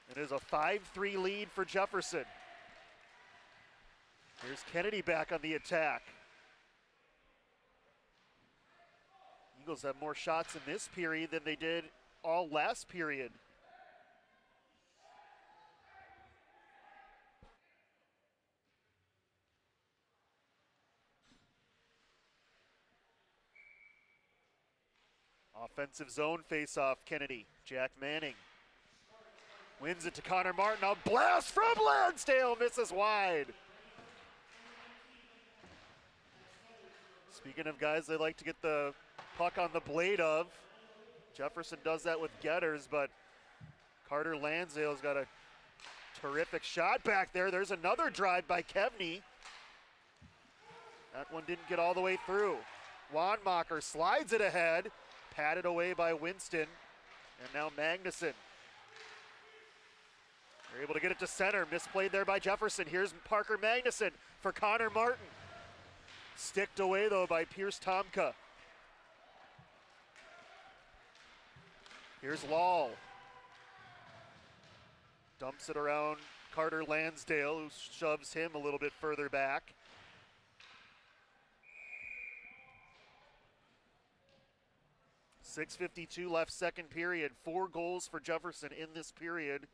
It is a 5-3 lead for Jefferson. Here's Kennedy back on the attack. Eagles have more shots in this period than they did all last period. Offensive zone face-off, Kennedy. Jack Manning wins it to Connor Martin. A blast from Lansdale, misses wide. Speaking of guys they like to get the puck on the blade of, Jefferson does that with Getters, but Carter Lansdale's got a terrific shot back there. There's another drive by Kevney. That one didn't get all the way through. Wanmacher slides it ahead, patted away by Winston, and now Magnuson. They're able to get it to center, misplayed there by Jefferson. Here's Parker Magnuson for Connor Martin. Sticked away though by Pierce Tomka. Here's Lal. Dumps it around Carter Lansdale, who shoves him a little bit further back. .652 left second period. 4 goals for Jefferson in this period.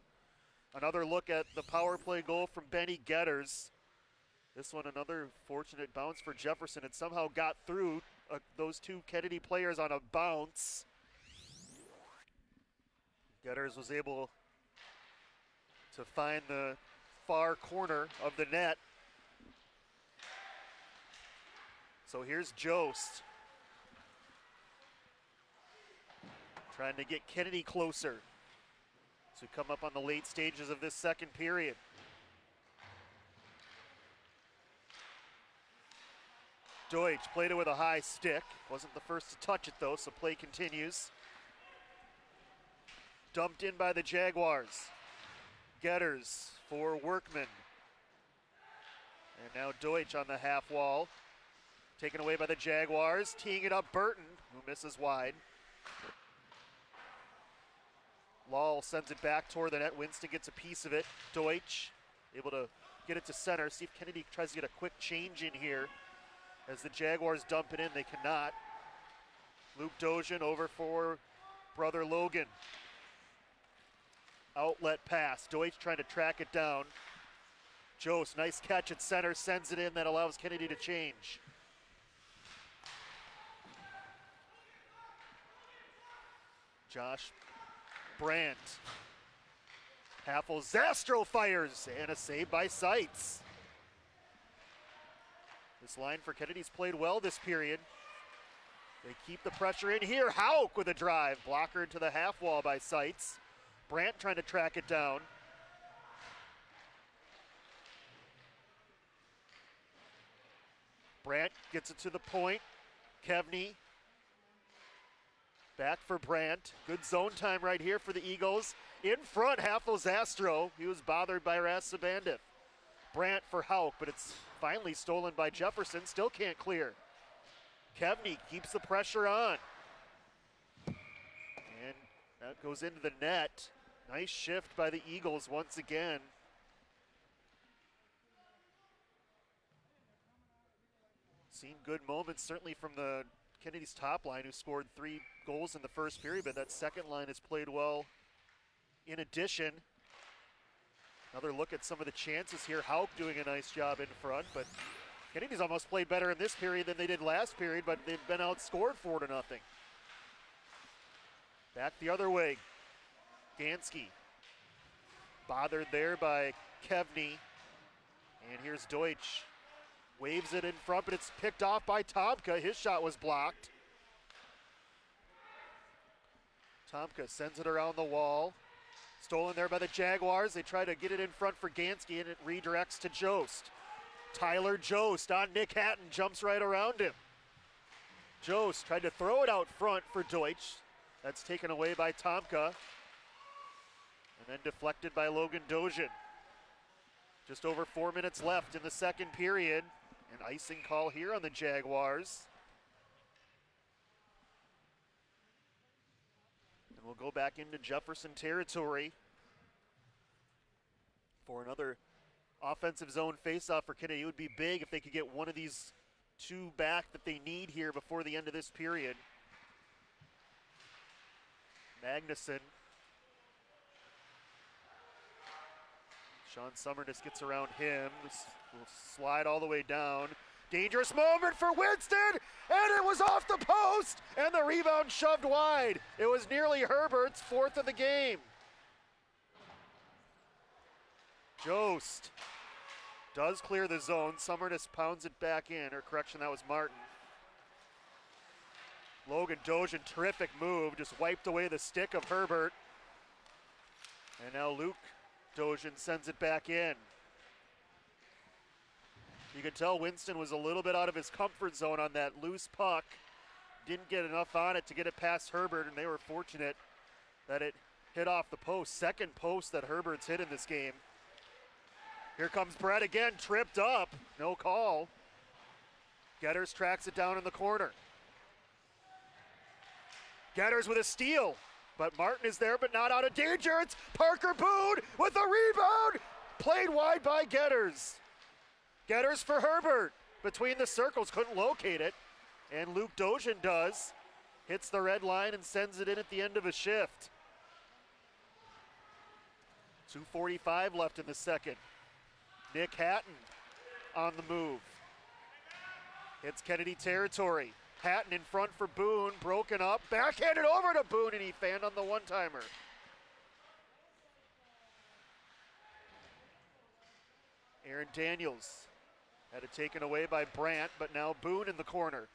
Another look at the power play goal from Benny Getters. This one another fortunate bounce for Jefferson. It somehow got through those 2 Kennedy players on a bounce. Getters was able to find the far corner of the net. So here's Jost. Trying to get Kennedy closer to come up on the late stages of this second period. Deutsch played it with a high stick. Wasn't the first to touch it though, so play continues. Dumped in by the Jaguars. Getters for Workman. And now Deutsch on the half wall. Taken away by the Jaguars. Teeing it up Burton, who misses wide. Lal sends it back toward the net. Winston gets a piece of it. Deutsch able to get it to center. See if Kennedy tries to get a quick change in here. As the Jaguars dump it in, they cannot. Luke Dojan over for brother Logan. Outlet pass. Deutsch trying to track it down. Jost, nice catch at center, sends it in. That allows Kennedy to change. Josh Brandt. Haffel Zastro fires, and a save by Seitz. This line for Kennedy's played well this period. They keep the pressure in here. Hauk with a drive. Blocker to the half wall by Seitz. Brandt trying to track it down. Brandt gets it to the point. Kevney. Back for Brandt. Good zone time right here for the Eagles. In front, Haffel Zastro. He was bothered by Rasabandith. Brandt for Hauk, but it's finally stolen by Jefferson. Still can't clear. Kevney keeps the pressure on. And that goes into the net. Nice shift by the Eagles once again. Seen good moments, certainly from the Kennedy's top line, who scored 3 goals in the first period, but that second line has played well in addition. Another look at some of the chances here. Hauk doing a nice job in front, but Kennedy's almost played better in this period than they did last period, but they've been outscored 4-0. Back the other way. Gansky. Bothered there by Kevney. And here's Deutsch. Waves it in front, but it's picked off by Tomka. His shot was blocked. Tomka sends it around the wall. Stolen there by the Jaguars. They try to get it in front for Gansky, and it redirects to Jost. Tyler Jost on Nick Hatton, jumps right around him. Jost tried to throw it out front for Deutsch. That's taken away by Tomka. And then deflected by Logan Dojan. Just over 4 minutes left in the second period. An icing call here on the Jaguars. And we'll go back into Jefferson territory for another offensive zone faceoff for Kennedy. It would be big if they could get one of these two back that they need here before the end of this period. Magnuson. Sean Summerness gets around him. This will slide all the way down. Dangerous moment for Winston, and it was off the post, and the rebound shoved wide. It was nearly Herbert's fourth of the game. Jost does clear the zone. Summerness pounds it back in, or correction, that was Martin. Logan Dojan, terrific move, just wiped away the stick of Herbert. And now Luke Dojan sends it back in. You could tell Winston was a little bit out of his comfort zone on that loose puck. Didn't get enough on it to get it past Herbert, and they were fortunate that it hit off the post. Second post that Herbert's hit in this game. Here comes Brett again, tripped up, no call. Getters tracks it down in the corner. Getters with a steal, but Martin is there, but not out of danger. It's Parker Boone with a rebound, played wide by Getters. Getters for Herbert, between the circles, couldn't locate it, and Luke Dojan does. Hits the red line and sends it in at the end of a shift. 2:45 left in the second. Nick Hatton on the move. Hits Kennedy territory. Hatton in front for Boone, broken up, backhanded over to Boone, and he fanned on the one-timer. Aaron Daniels had it taken away by Brandt, but now Boone in the corner.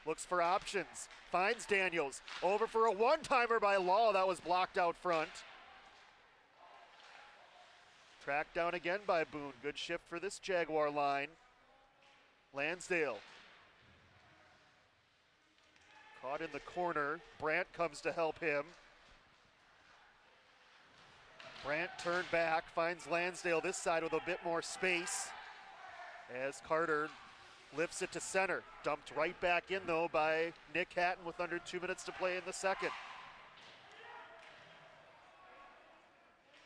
Looks for options, finds Daniels, over for a one-timer by Law, that was blocked out front. Tracked down again by Boone, good shift for this Jaguar line. Lansdale. Caught in the corner, Brandt comes to help him. Brandt turned back, finds Lansdale this side with a bit more space as Carter lifts it to center. Dumped right back in though by Nick Hatton with under 2 minutes to play in the second.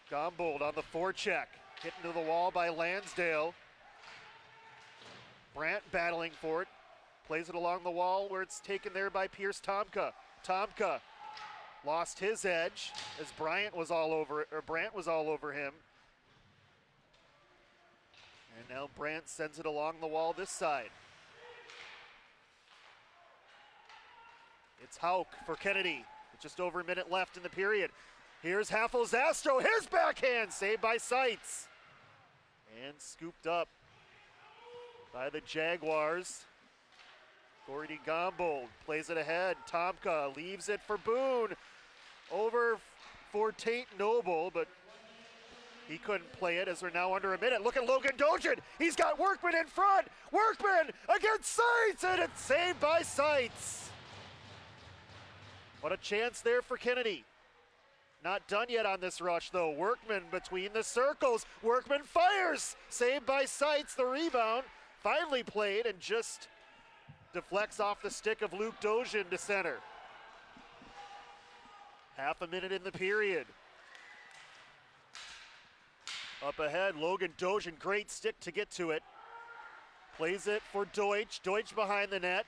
Gombold on the forecheck, hit into the wall by Lansdale. Brandt battling for it. Plays it along the wall where it's taken there by Pierce Tomka. Tomka lost his edge as Brandt was all over him. And now Brandt sends it along the wall this side. It's Hauk for Kennedy with just over a minute left in the period. Here's Haffel-Zastro, his backhand, saved by Seitz. And scooped up by the Jaguars. Gordy Gombold plays it ahead. Tomka leaves it for Boone. Over for Tate Noble, but he couldn't play it as we're now under a minute. Look at Logan Dojan. He's got Workman in front. Workman against Seitz, and it's saved by Seitz. What a chance there for Kennedy. Not done yet on this rush, though. Workman between the circles. Workman fires. Saved by Seitz. The rebound finally played and just deflects off the stick of Luke Dojan to center. Half a minute in the period. Up ahead, Logan Dojan, great stick to get to it. Plays it for Deutsch. Deutsch behind the net.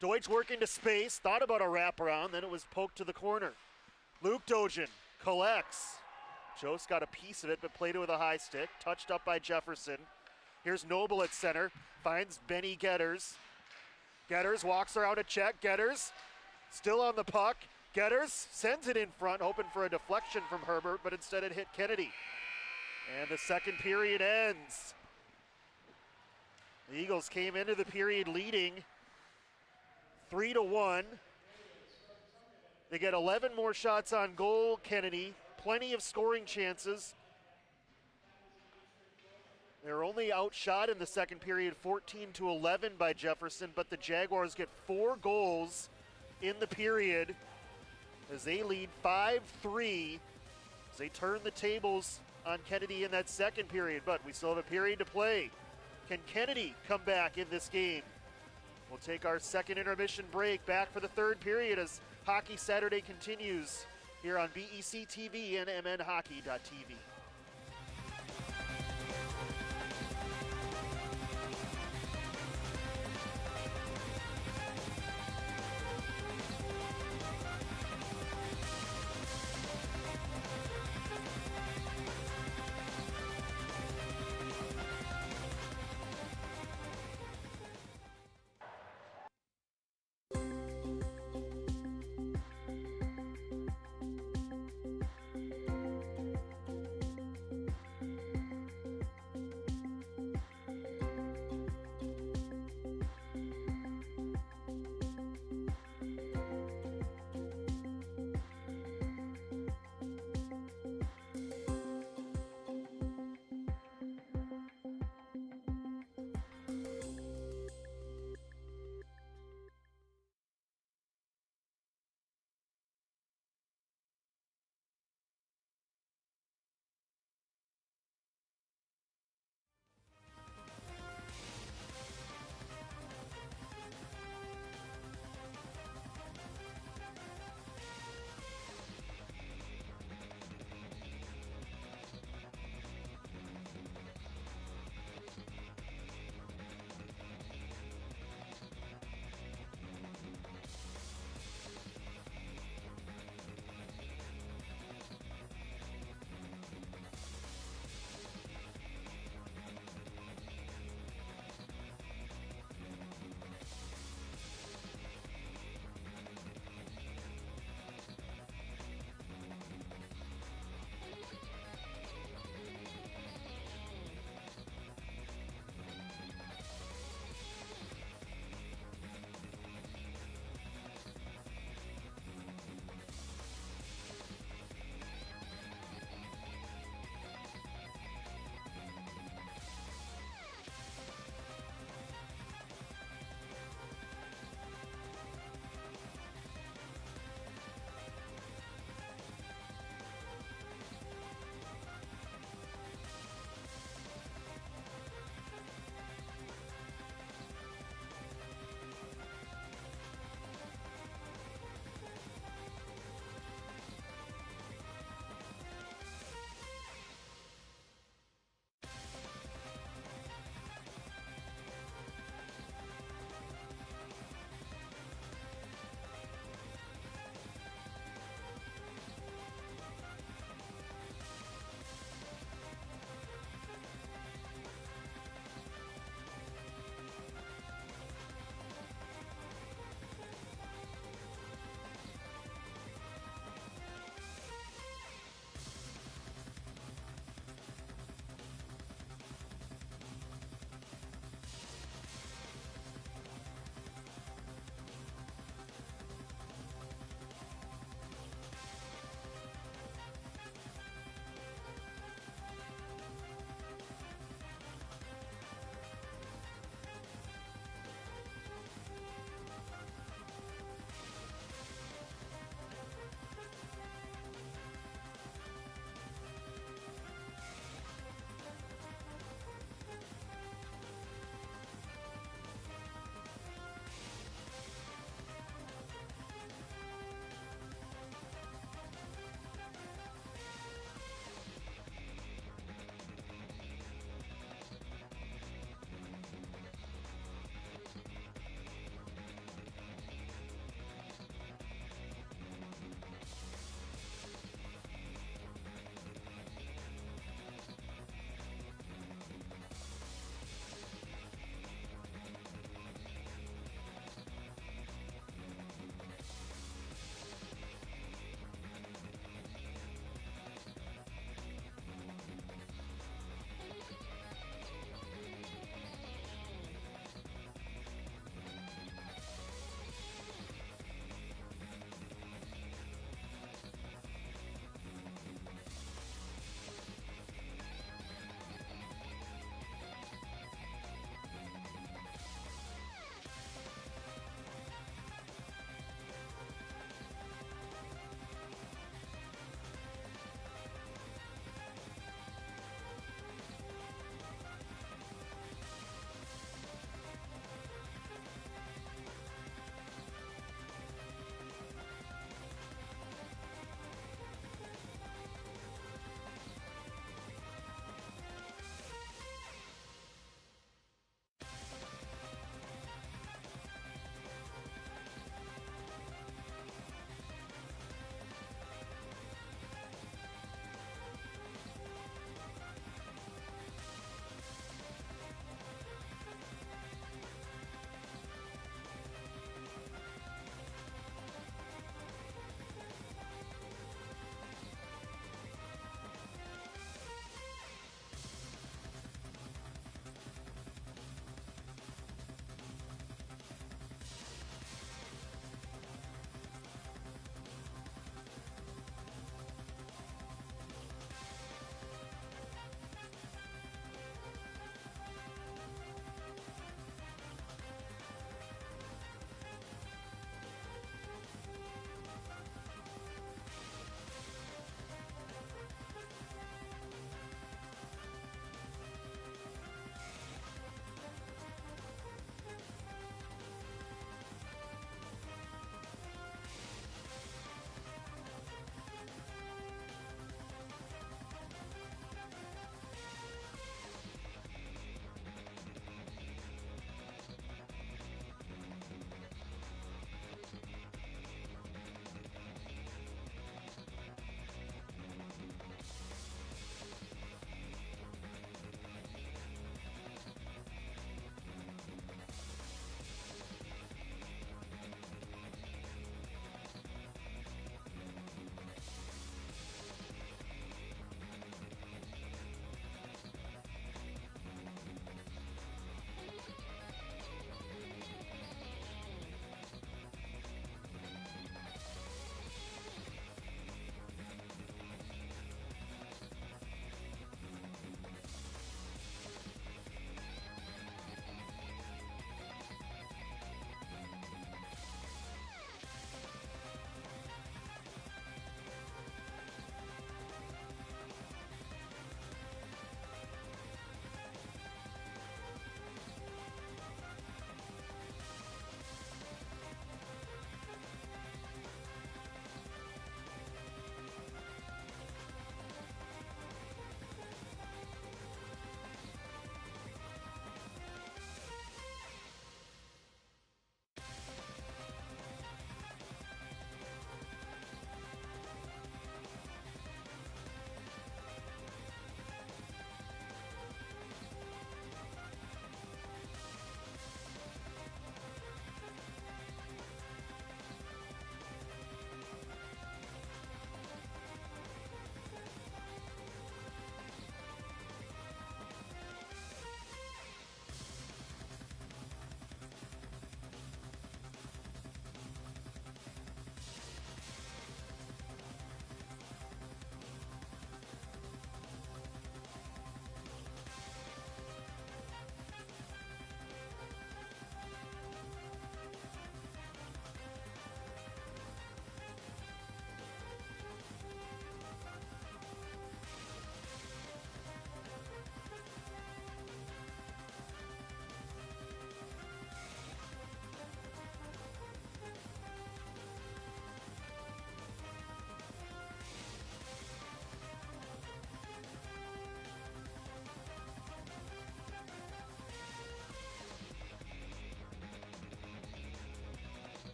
Deutsch working to space, thought about a wraparound, then it was poked to the corner. Luke Dojan collects. Jost got a piece of it, but played it with a high stick. Touched up by Jefferson. Here's Noble at center, finds Benny Getters. Getters walks around a check. Getters still on the puck. Getters sends it in front, hoping for a deflection from Herbert, but instead it hit Kennedy. And the second period ends. The Eagles came into the period leading 3-1. They get 11 more shots on goal, Kennedy. Plenty of scoring chances. They were only outshot in the second period 14-11 by Jefferson, but the Jaguars get 4 goals in the period as they lead 5-3. as they turn the tables on Kennedy in that second period, but we still have a period to play. Can Kennedy come back in this game? We'll take our second intermission break, back for the third period as Hockey Saturday continues here on BEC-TV and MNHockey.tv.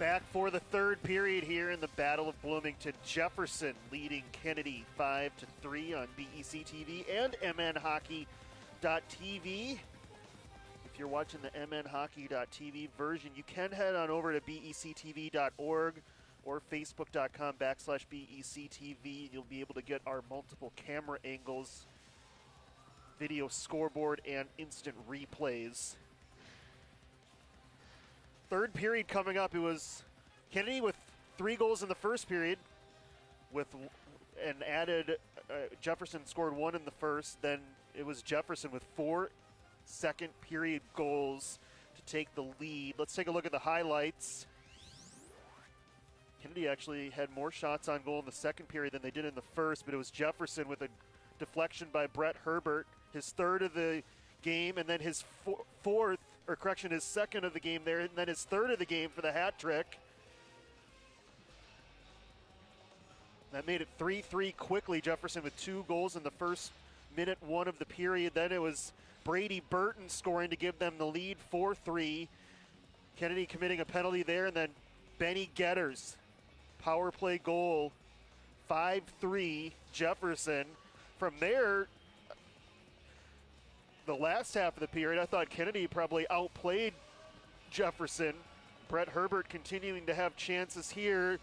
Back for the third period here in the Battle of Bloomington. Jefferson leading Kennedy 5-3 on BEC-TV and MNHockey.tv. If you're watching the MNHockey.tv version, you can head on over to BECTV.org or Facebook.com/BECTV. You'll be able to get our multiple camera angles, video scoreboard, and instant replays. Third period coming up. It was Kennedy with 3 goals in the first period, and added Jefferson scored 1 in the first. Then it was Jefferson with 4 second period goals to take the lead. Let's take a look at the highlights. Kennedy actually had more shots on goal in the second period than they did in the first, but it was Jefferson with a deflection by Brett Herbert, his third of the game, and then his his second of the game there, and then his third of the game for the hat trick. That made it 3-3 quickly. Jefferson with 2 goals in the first minute 1 of the period. Then it was Brady Burton scoring to give them the lead, 4-3. Kennedy committing a penalty there, and then Benny Getters, power play goal, 5-3 Jefferson. From there, the last half of the period, I thought Kennedy probably outplayed Jefferson. Brett Herbert continuing to have chances here.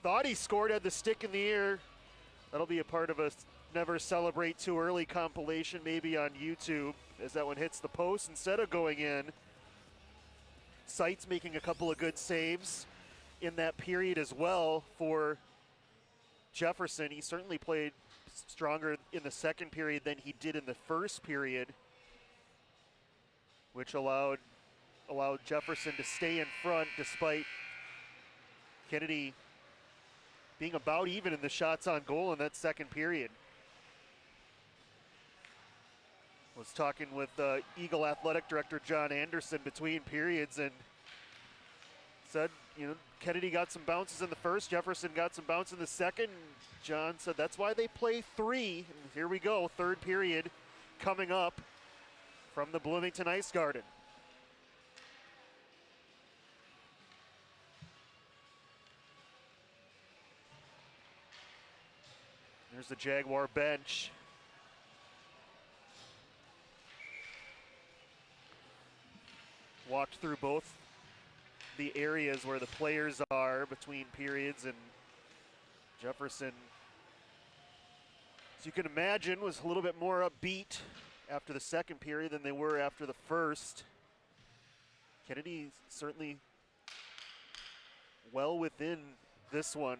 Thought he scored, had the stick in the air. That'll be a part of a Never Celebrate Too Early compilation, maybe on YouTube, as that one hits the post instead of going in. Seitz making a couple of good saves in that period as well for Jefferson. He certainly played stronger in the second period than he did in the first period, which allowed Jefferson to stay in front despite Kennedy being about even in the shots on goal in that second period. I was talking with Eagle Athletic Director John Anderson between periods and said, Kennedy got some bounces in the first, Jefferson got some bounce in the second. John said that's why they play 3. And here we go, third period coming up from the Bloomington Ice Garden. There's the Jaguar bench. Walked through both the areas where the players are between periods, and Jefferson, as you can imagine, was a little bit more upbeat after the second period than they were after the first. Kennedy certainly well within this one.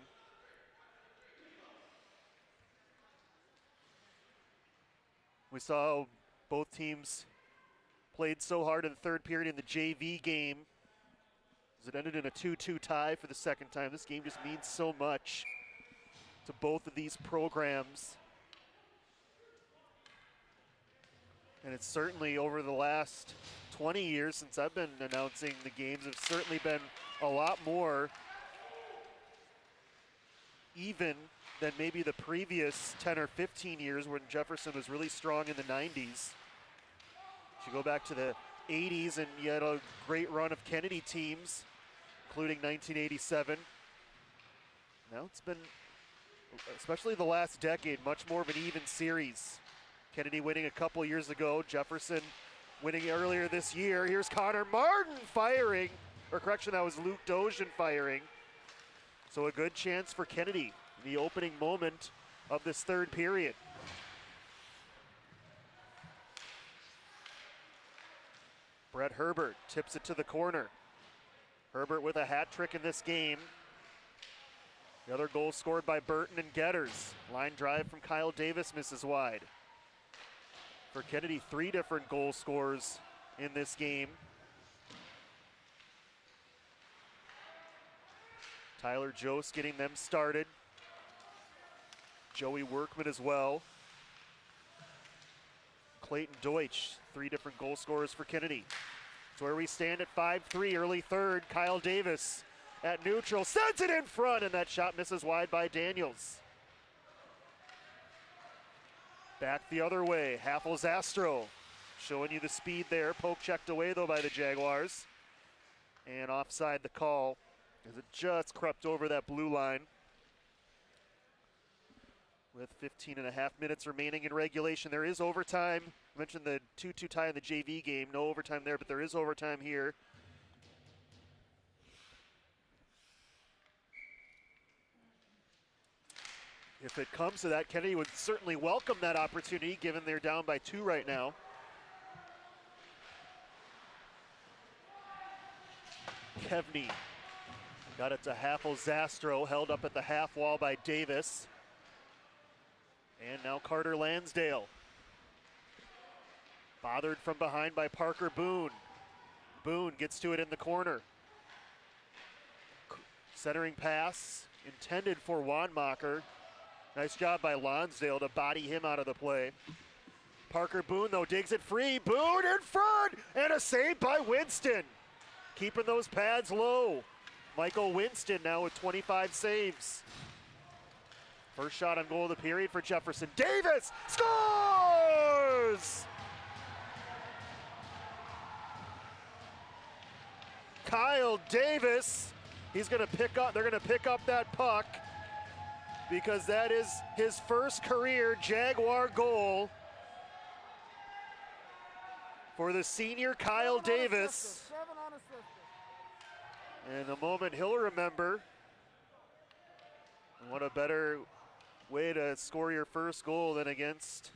We saw both teams played so hard in the third period in the JV game, as it ended in a 2-2 tie for the second time. This game just means so much to both of these programs. And it's certainly over the last 20 years since I've been announcing the games, have certainly been a lot more even than maybe the previous 10 or 15 years when Jefferson was really strong in the 90s. You go back to the 80s and you had a great run of Kennedy teams, including 1987. Now it's been, especially the last decade, much more of an even series. Kennedy winning a couple years ago, Jefferson winning earlier this year. Here's Connor Martin firing, or correction, that was Luke Dojan firing. So a good chance for Kennedy in the opening moment of this third period. Brett Herbert tips it to the corner. Herbert with a hat trick in this game. The other goal scored by Burton and Getters. Line drive from Kyle Davis misses wide. For Kennedy, 3 different goal scorers in this game. Tyler Jost getting them started. Joey Workman as well. Clayton Deutsch, 3 different goal scorers for Kennedy. It's where we stand at 5-3, early third. Kyle Davis at neutral, sends it in front, and that shot misses wide by Daniels. Back the other way, Haffels-Astro showing you the speed there. Poke checked away though by the Jaguars. And offside the call. as it just crept over that blue line. With 15 and a half minutes remaining in regulation. There is overtime. I mentioned the 2-2 tie in the JV game. No overtime there, but there is overtime here. If it comes to that, Kennedy would certainly welcome that opportunity, given they're down by 2 right now. Kevney got it to Zastro, held up at the half wall by Davis. And now Carter Lansdale. Bothered from behind by Parker Boone. Boone gets to it in the corner. Centering pass intended for Wanmacher. Nice job by Lonsdale to body him out of the play. Parker Boone, though, digs it free. Boone in front! And a save by Winston. Keeping those pads low. Michael Winston now with 25 saves. First shot on goal of the period for Jefferson. Davis scores! Kyle Davis, they're gonna pick up that puck because that is his first career Jaguar goal for the senior Kyle Davis. 7 unassisted. And a moment he'll remember. And what a better way to score your first goal than against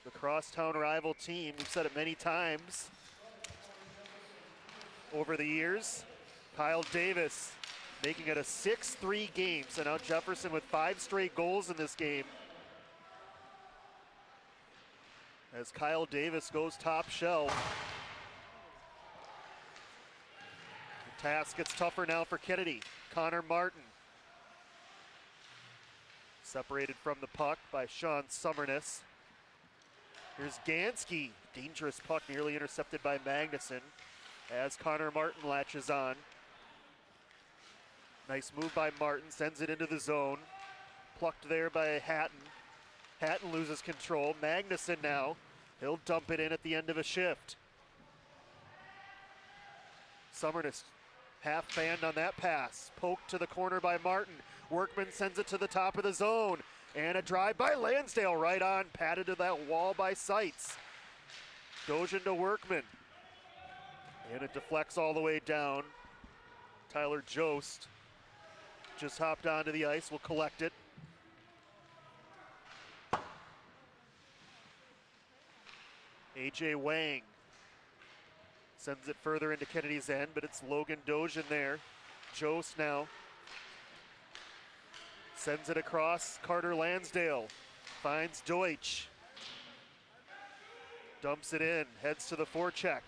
the crosstown rival team. We've said it many times over the years. Kyle Davis making it a 6-3 game. So now Jefferson with 5 straight goals in this game. As Kyle Davis goes top shelf. The task gets tougher now for Kennedy. Connor Martin. Separated from the puck by Sean Summerness. Here's Gansky. Dangerous puck nearly intercepted by Magnuson as Connor Martin latches on. Nice move by Martin, sends it into the zone. Plucked there by Hatton. Hatton loses control. Magnuson now. He'll dump it in at the end of a shift. Summerness half fanned on that pass. Poked to the corner by Martin. Workman sends it to the top of the zone. And a drive by Lansdale right on. Patted to that wall by Seitz. Dojan to Workman. And it deflects all the way down. Tyler Jost just hopped onto the ice. Will collect it. AJ Wang sends it further into Kennedy's end, but it's Logan Dojan there. Jost now sends it across. Carter Lansdale finds Deutsch. Dumps it in, heads to the forecheck.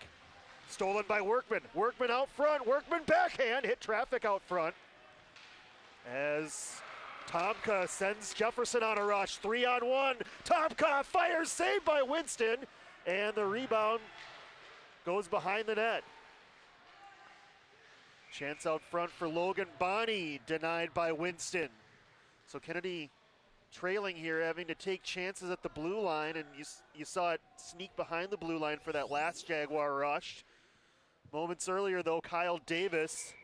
Stolen by Workman. Workman out front. Workman backhand, hit traffic out front. As Tomka sends Jefferson on a rush. 3-on-1. Tomka fires, saved by Winston. And the rebound goes behind the net. Chance out front for Logan Bonney, denied by Winston. So Kennedy trailing here, having to take chances at the blue line, and you saw it sneak behind the blue line for that last Jaguar rush. Moments earlier, though, Kyle Davis,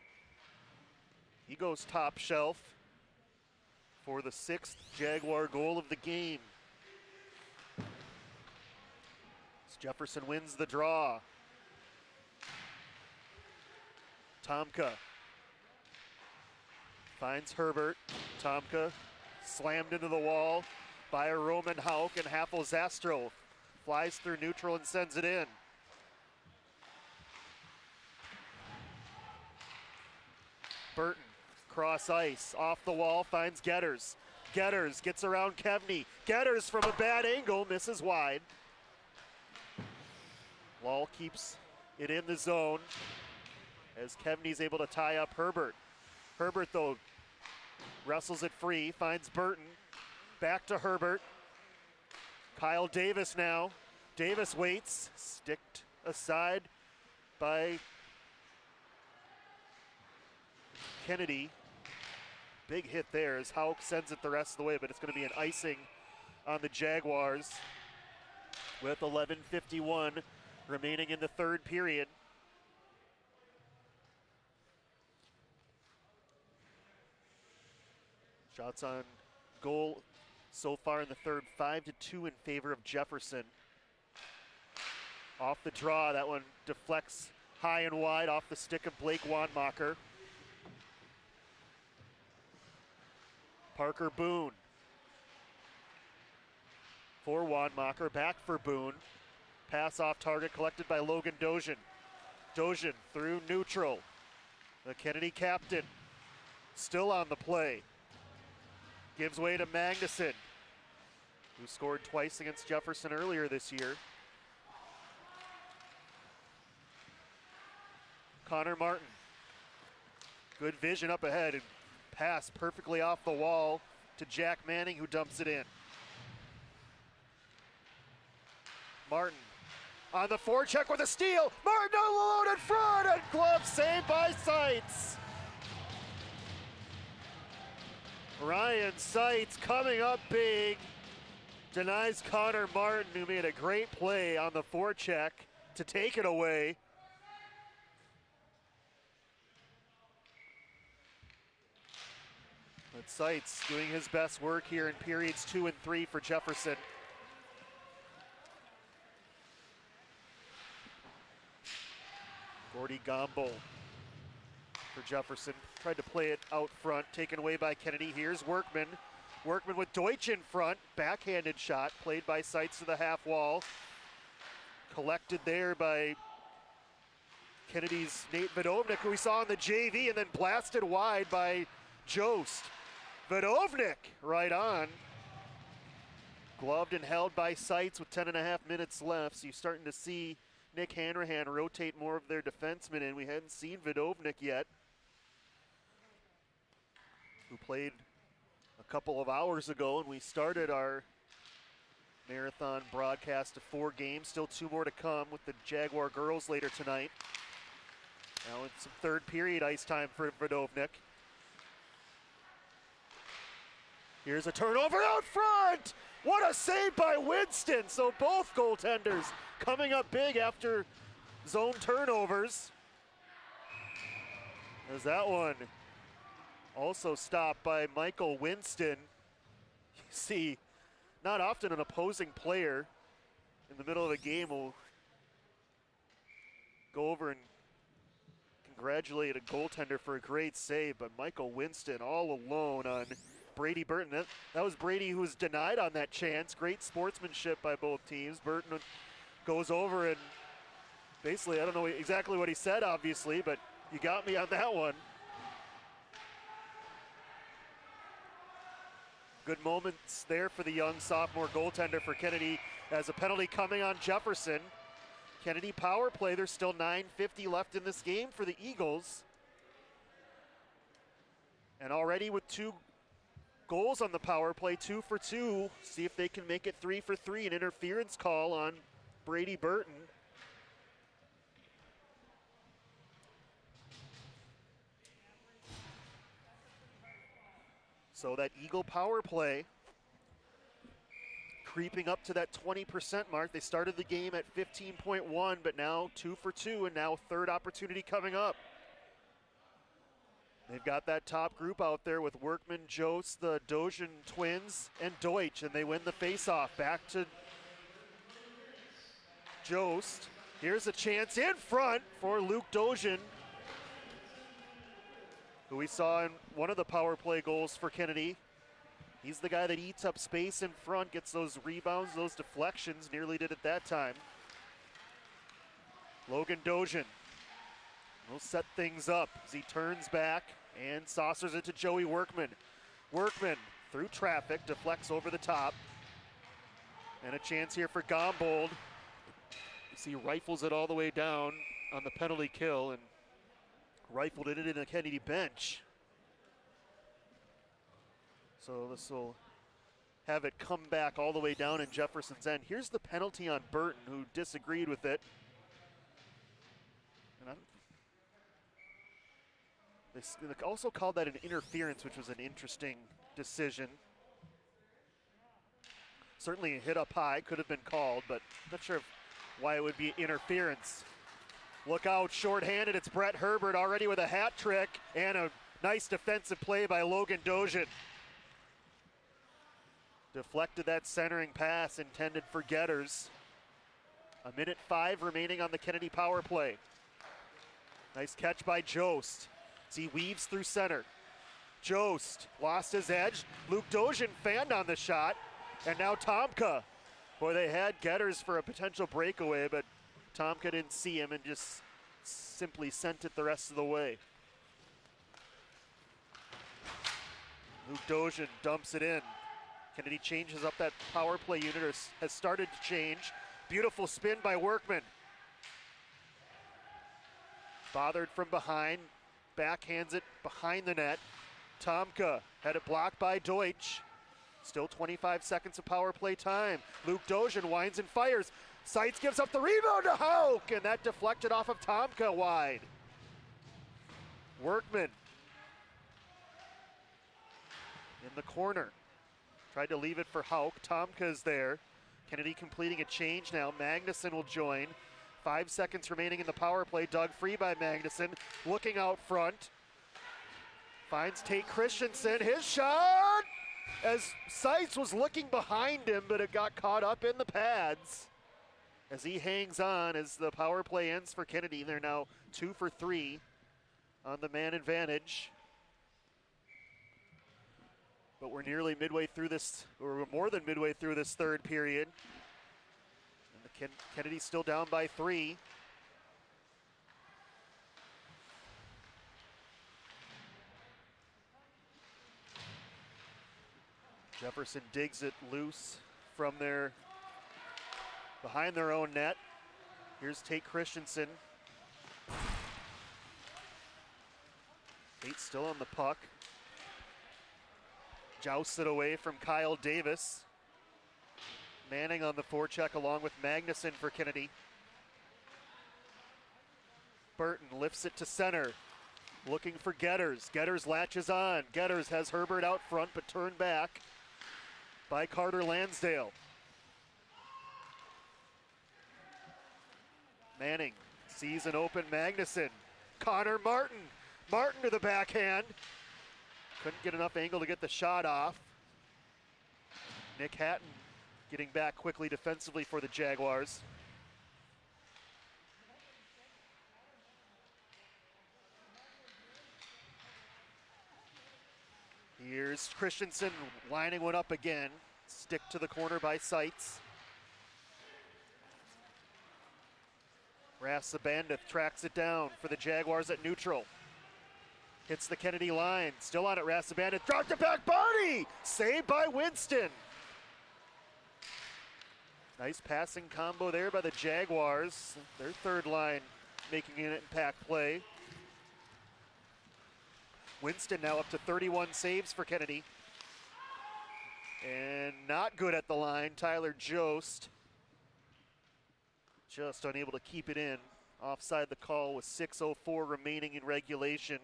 he goes top shelf for the 6th Jaguar goal of the game. As Jefferson wins the draw. Tomka finds Herbert. Tomka slammed into the wall by a Roman Hauk, and Zastro flies through neutral and sends it in. Burton, cross ice, off the wall, finds Getters. Getters gets around Kevney. Getters from a bad angle, misses wide. Lal keeps it in the zone as Kevney's able to tie up Herbert. Herbert, though, wrestles it free, finds Burton. Back to Herbert. Kyle Davis now. Davis waits, sticked aside by Kennedy. Big hit there as Hauk sends it the rest of the way, but it's going to be an icing on the Jaguars with 11:51 remaining in the third period. Shots on goal so far in the third, 5-2 in favor of Jefferson. Off the draw, that one deflects high and wide off the stick of Blake Wanmacher. Parker Boone. For Wanmacher, back for Boone. Pass off target collected by Logan Dojan. Dojan through neutral. The Kennedy captain still on the play. Gives way to Magnuson, who scored twice against Jefferson earlier this year. Connor Martin. Good vision up ahead and pass perfectly off the wall to Jack Manning, who dumps it in. Martin on the forecheck with a steal. Martin alone in front, and glove saved by Seitz. Ryan Seitz coming up big. Denies Connor Martin, who made a great play on the forecheck to take it away. But Seitz doing his best work here in periods 2 and 3 for Jefferson. Gordy Gombo for Jefferson. Tried to play it out front, taken away by Kennedy. Here's Workman. Workman with Deutsch in front. Backhanded shot, played by Seitz to the half wall. Collected there by Kennedy's Nate Vidovnik, who we saw in the JV, and then blasted wide by Jost. Vidovnik right on. Gloved and held by Seitz with 10.5 minutes left. So you're starting to see Nick Hanrahan rotate more of their defensemen in. We hadn't seen Vidovnik yet, who played a couple of hours ago, and we started our marathon broadcast of 4 games. Still 2 more to come with the Jaguar girls later tonight. Now it's some third period ice time for Vidovnik. Here's a turnover out front. What a save by Winston. So both goaltenders coming up big after zone turnovers. As that one also stopped by Michael Winston. You see, not often an opposing player in the middle of the game will go over and congratulate a goaltender for a great save, but Michael Winston all alone on Brady Burton. That was Brady who was denied on that chance. Great sportsmanship by both teams. Burton goes over and basically, I don't know exactly what he said, obviously, but you got me on that one. Good moments there for the young sophomore goaltender for Kennedy as a penalty coming on Jefferson. Kennedy power play. There's still 9:50 left in this game for the Eagles. And already with 2 goals on the power play, 2 for 2. See if they can make it 3 for 3. An interference call on Brady Burton. So that Eagle power play creeping up to that 20% mark. They started the game at 15.1, but now 2 for 2, and now third opportunity coming up. They've got that top group out there with Workman, Jost, the Dojan twins, and Deutsch, and they win the faceoff. Back to Jost. Here's a chance in front for Luke Dojan, who we saw in one of the power play goals for Kennedy. He's the guy that eats up space in front, gets those rebounds, those deflections, nearly did it that time. Logan Dojan will set things up as he turns back and saucers it to Joey Workman. Workman through traffic, deflects over the top. And a chance here for Gombold. You see rifles it all the way down on the penalty kill and rifled it in a Kennedy bench. So this will have it come back all the way down in Jefferson's end. Here's the penalty on Burton, who disagreed with it. And they also called that an interference, which was an interesting decision. Certainly a hit up high could have been called, but not sure why it would be interference. Look out, shorthanded. It's Brett Herbert already with a hat trick and a nice defensive play by Logan Dojan. Deflected that centering pass intended for Getters. 1:05 remaining on the Kennedy power play. Nice catch by Jost as he weaves through center. Jost lost his edge. Luke Dojan fanned on the shot. And now Tomka. Boy, they had Getters for a potential breakaway, but Tomka didn't see him and just simply sent it the rest of the way. Luke Dojan dumps it in. Kennedy changes up that power play unit, or has started to change. Beautiful spin by Workman. Bothered from behind, backhands it behind the net. Tomka had it blocked by Deutsch. Still 25 seconds of power play time. Luke Dojan winds and fires. Seitz gives up the rebound to Hauk, and that deflected off of Tomka wide. Workman in the corner. Tried to leave it for Hauk. Tomka's there. Kennedy completing a change now. Magnuson will join. 5 seconds remaining in the power play. Dug free by Magnuson. Looking out front. Finds Tate Christensen. His shot! As Seitz was looking behind him, but it got caught up in the pads. As he hangs on as the power play ends for Kennedy. They're now 2 for 3 on the man advantage. But we're nearly midway through this, or more than midway through this third period. And Kennedy's still down by 3. Jefferson digs it loose from behind their own net. Here's Tate Christensen. Tate still on the puck. Jousted away from Kyle Davis. Manning on the forecheck along with Magnuson for Kennedy. Burton lifts it to center. Looking for Getters. Getters latches on. Getters has Herbert out front but turned back by Carter Lansdale. Manning sees an open Magnuson. Connor Martin. Martin to the backhand. Couldn't get enough angle to get the shot off. Nick Hatton getting back quickly defensively for the Jaguars. Here's Christensen lining one up again. Stick to the corner by Seitz. Rassabandith tracks it down for the Jaguars at neutral. Hits the Kennedy line. Still on it, Rassabandith. Dropped it back, body! Saved by Winston. Nice passing combo there by the Jaguars. Their third line making an impact play. Winston now up to 31 saves for Kennedy. And not good at the line, Tyler Jost. Just unable to keep it in. Offside the call with 6:04 remaining in regulation.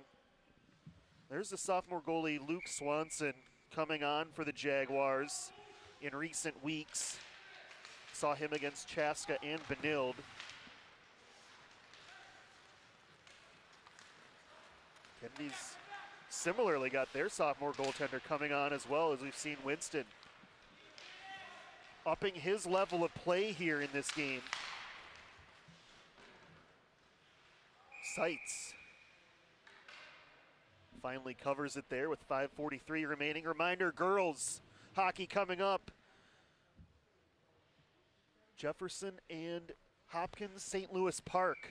There's the sophomore goalie Luke Swanson coming on for the Jaguars in recent weeks. Saw him against Chaska and Benilde. Kennedy's similarly got their sophomore goaltender coming on as well, as we've seen Winston upping his level of play here in this game. Seitz finally covers it there with 5:43 remaining. Reminder, girls hockey coming up. Jefferson and Hopkins St. Louis Park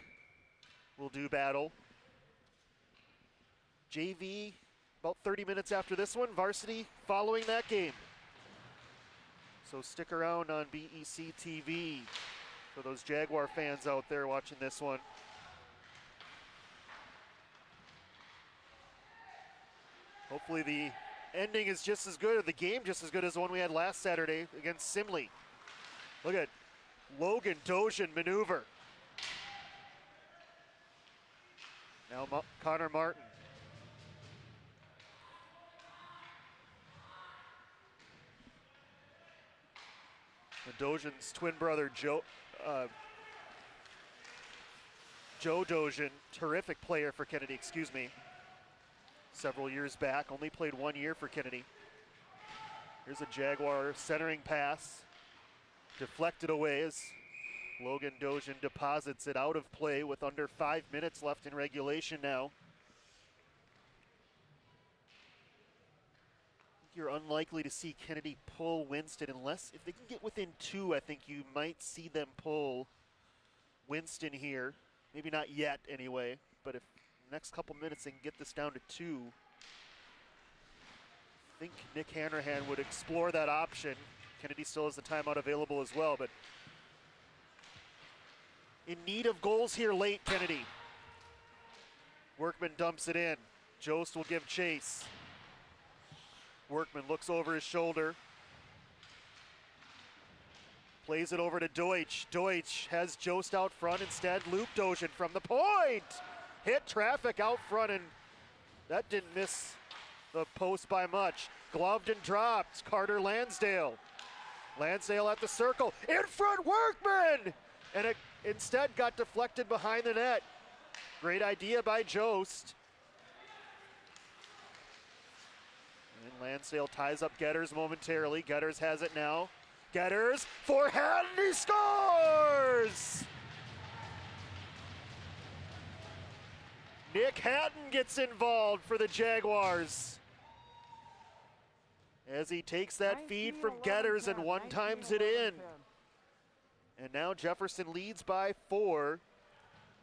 will do battle. JV about 30 minutes after this one, varsity following that game. So stick around on BEC-TV for those Jaguar fans out there watching this one. Hopefully the ending is just as good, or the game just as good as the one we had last Saturday against Simley. Look at Logan Dojan maneuver. Now Connor Martin. The Dojan's twin brother, Joe Dojan, terrific player for Kennedy, excuse me. Several years back, only played 1 year for Kennedy. Here's a Jaguar centering pass. Deflected away as Logan Dojan deposits it out of play with under 5 minutes left in regulation now. You're unlikely to see Kennedy pull Winston unless, if they can get within 2, I think you might see them pull Winston here. Maybe not yet anyway, but if the next couple minutes they can get this down to 2, I think Nick Hanrahan would explore that option. Kennedy still has the timeout available as well, but in need of goals here late, Kennedy. Workman dumps it in. Jost will give chase. Workman looks over his shoulder. Plays it over to Deutsch. Deutsch has Jost out front instead. Luke Dojan from the point. Hit traffic out front, and that didn't miss the post by much. Gloved and dropped. Carter Lansdale. Lansdale at the circle. In front, Workman! And it instead got deflected behind the net. Great idea by Jost. And Lansdale ties up Getters momentarily. Getters has it now. Getters forehand, he scores! Nick Hatton gets involved for the Jaguars as he takes that feed from Getters and one-times it in. And now Jefferson leads by 4.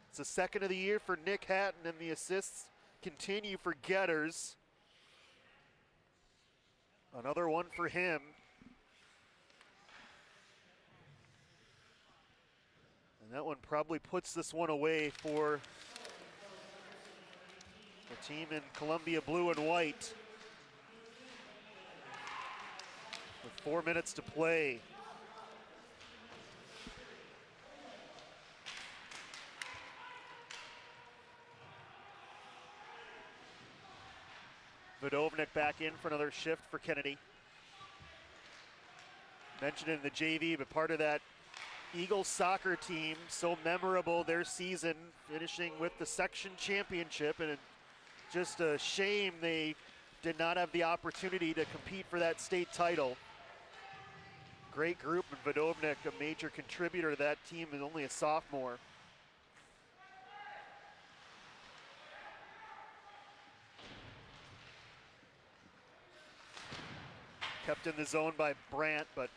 It's the second of the year for Nick Hatton, and the assists continue for Getters. Another one for him. And that one probably puts this one away for the team in Columbia blue and white. With 4 minutes to play. Vodovnik back in for another shift for Kennedy. Mentioned in the JV, but part of that Eagles soccer team, so memorable their season, finishing with the section championship, and just a shame they did not have the opportunity to compete for that state title. Great group, and Vodovnik, a major contributor to that team, and only a sophomore. Kept in the zone by Brandt, but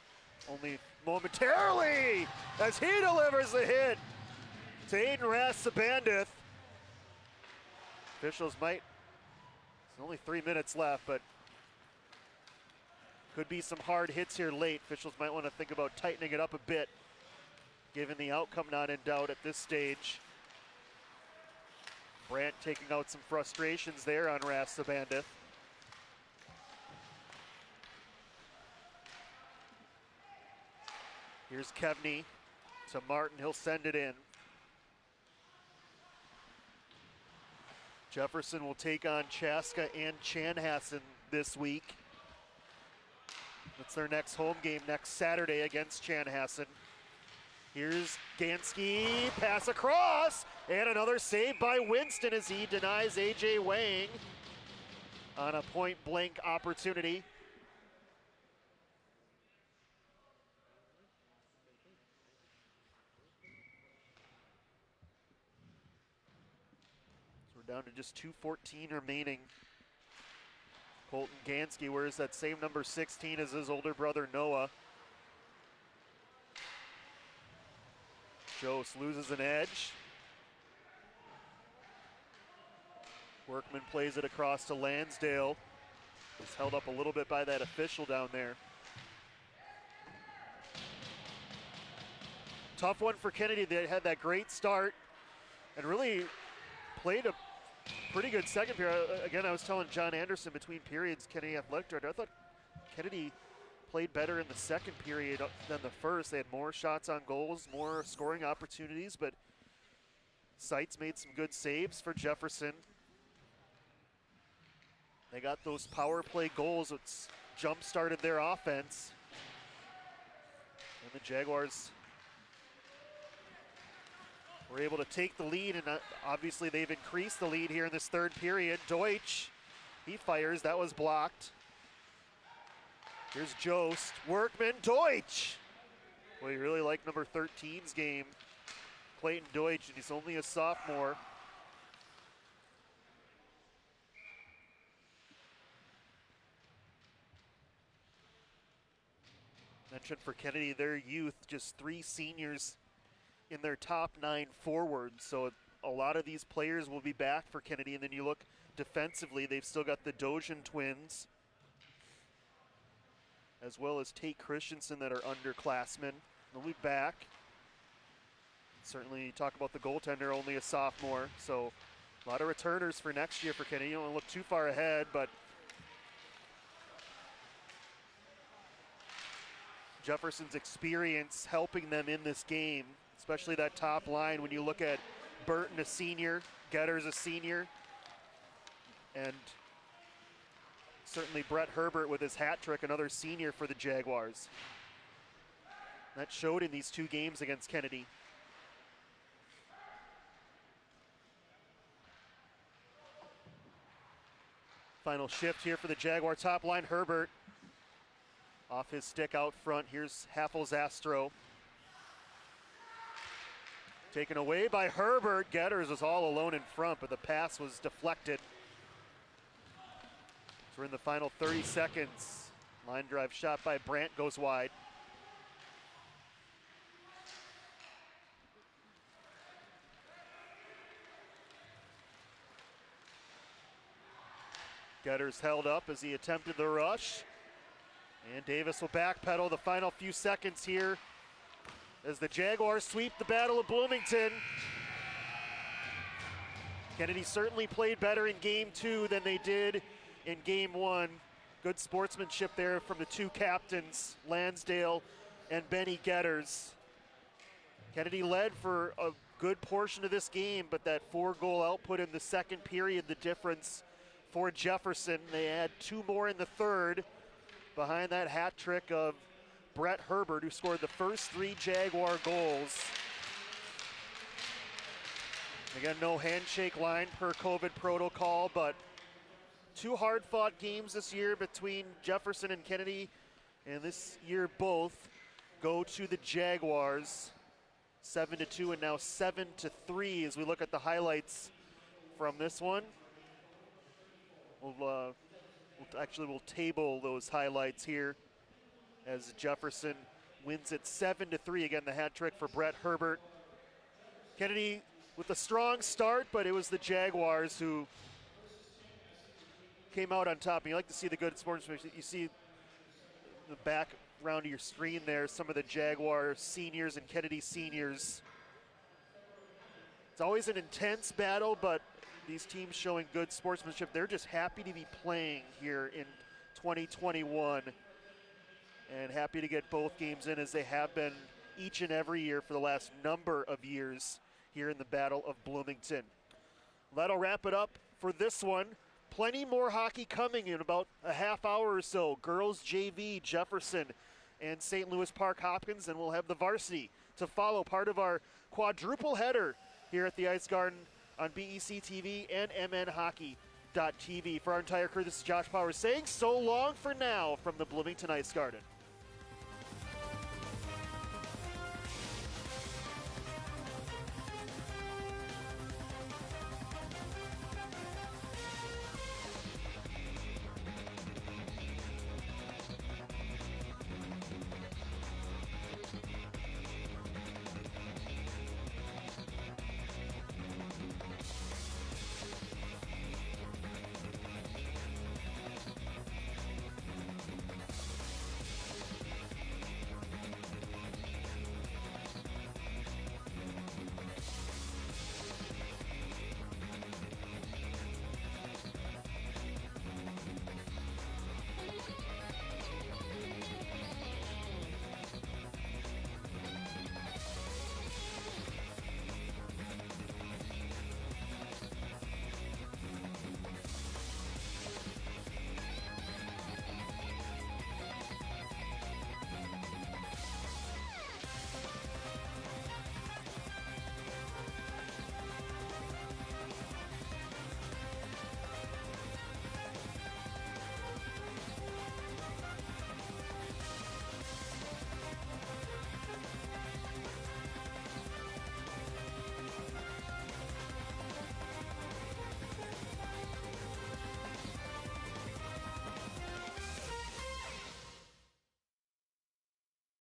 only momentarily as he delivers the hit to Aiden Rassabandith. Officials might, it's only 3 minutes left, but could be some hard hits here late. Officials might want to think about tightening it up a bit, given the outcome not in doubt at this stage. Brandt taking out some frustrations there on Rassabandith. Here's Kevney to Martin, he'll send it in. Jefferson will take on Chaska and Chanhassen this week. That's their next home game next Saturday against Chanhassen. Here's Gansky, pass across, and another save by Winston as he denies AJ Wang on a point blank opportunity. Down to just 2:14 remaining. Colton Gansky wears that same number 16 as his older brother Noah. Jost loses an edge. Workman plays it across to Lansdale. He's held up a little bit by that official down there. Tough one for Kennedy. They had that great start and really played a pretty good second period. Again, I was telling John Anderson between periods, Kennedy Athletic Director, I thought Kennedy played better in the second period than the first. They had more shots on goals, more scoring opportunities, but Seitz made some good saves for Jefferson. They got those power play goals that jump-started their offense. And the Jaguars were able to take the lead, and obviously they've increased the lead here in this third period. Deutsch, he fires, that was blocked. Here's Jost, Workman, Deutsch. Well, you really like number 13's game, Clayton Deutsch, and he's only a sophomore. Mentioned for Kennedy, their youth, just 3 seniors in their top 9 forwards. So a lot of these players will be back for Kennedy. And then you look defensively, they've still got the Dojan twins, as well as Tate Christensen that are underclassmen. They'll be back. Certainly talk about the goaltender, only a sophomore. So a lot of returners for next year for Kennedy. You don't want to look too far ahead, but Jefferson's experience helping them in this game, especially that top line when you look at Burton, a senior, Getter's a senior, and certainly Brett Herbert with his hat trick, another senior for the Jaguars. That showed in these 2 games against Kennedy. Final shift here for the Jaguar top line. Herbert off his stick out front. Here's Haffels-Astro. Taken away by Herbert. Getters was all alone in front, but the pass was deflected. So we're in the final 30 seconds. Line drive shot by Brandt goes wide. Getters held up as he attempted the rush. And Davis will backpedal the final few seconds here as the Jaguars sweep the Battle of Bloomington. Kennedy certainly played better in game 2 than they did in game 1. Good sportsmanship there from the 2 captains, Lansdale and Benny Getters. Kennedy led for a good portion of this game, but that 4-goal output in the second period, the difference for Jefferson. They had 2 more in the third behind that hat trick of Brett Herbert, who scored the first 3 Jaguar goals. Again, no handshake line per COVID protocol, but 2 hard-fought games this year between Jefferson and Kennedy, and this year both go to the Jaguars. 7-2 and now 7-3 as we look at the highlights from this one. We'll table those highlights here as Jefferson wins it 7-3. Again, the hat trick for Brett Herbert. Kennedy with a strong start, but it was the Jaguars who came out on top. And you like to see the good sportsmanship. You see the background of your screen there, some of the Jaguar seniors and Kennedy seniors. It's always an intense battle, but these teams showing good sportsmanship. They're just happy to be playing here in 2021 and happy to get both games in as they have been each and every year for the last number of years here in the Battle of Bloomington. That'll wrap it up for this one. Plenty more hockey coming in about a half hour or so. Girls JV, Jefferson and St. Louis Park Hopkins, and we'll have the varsity to follow, part of our quadruple header here at the Ice Garden on BEC-TV and MNHockey.tv. For our entire crew, this is Josh Powers saying so long for now from the Bloomington Ice Garden.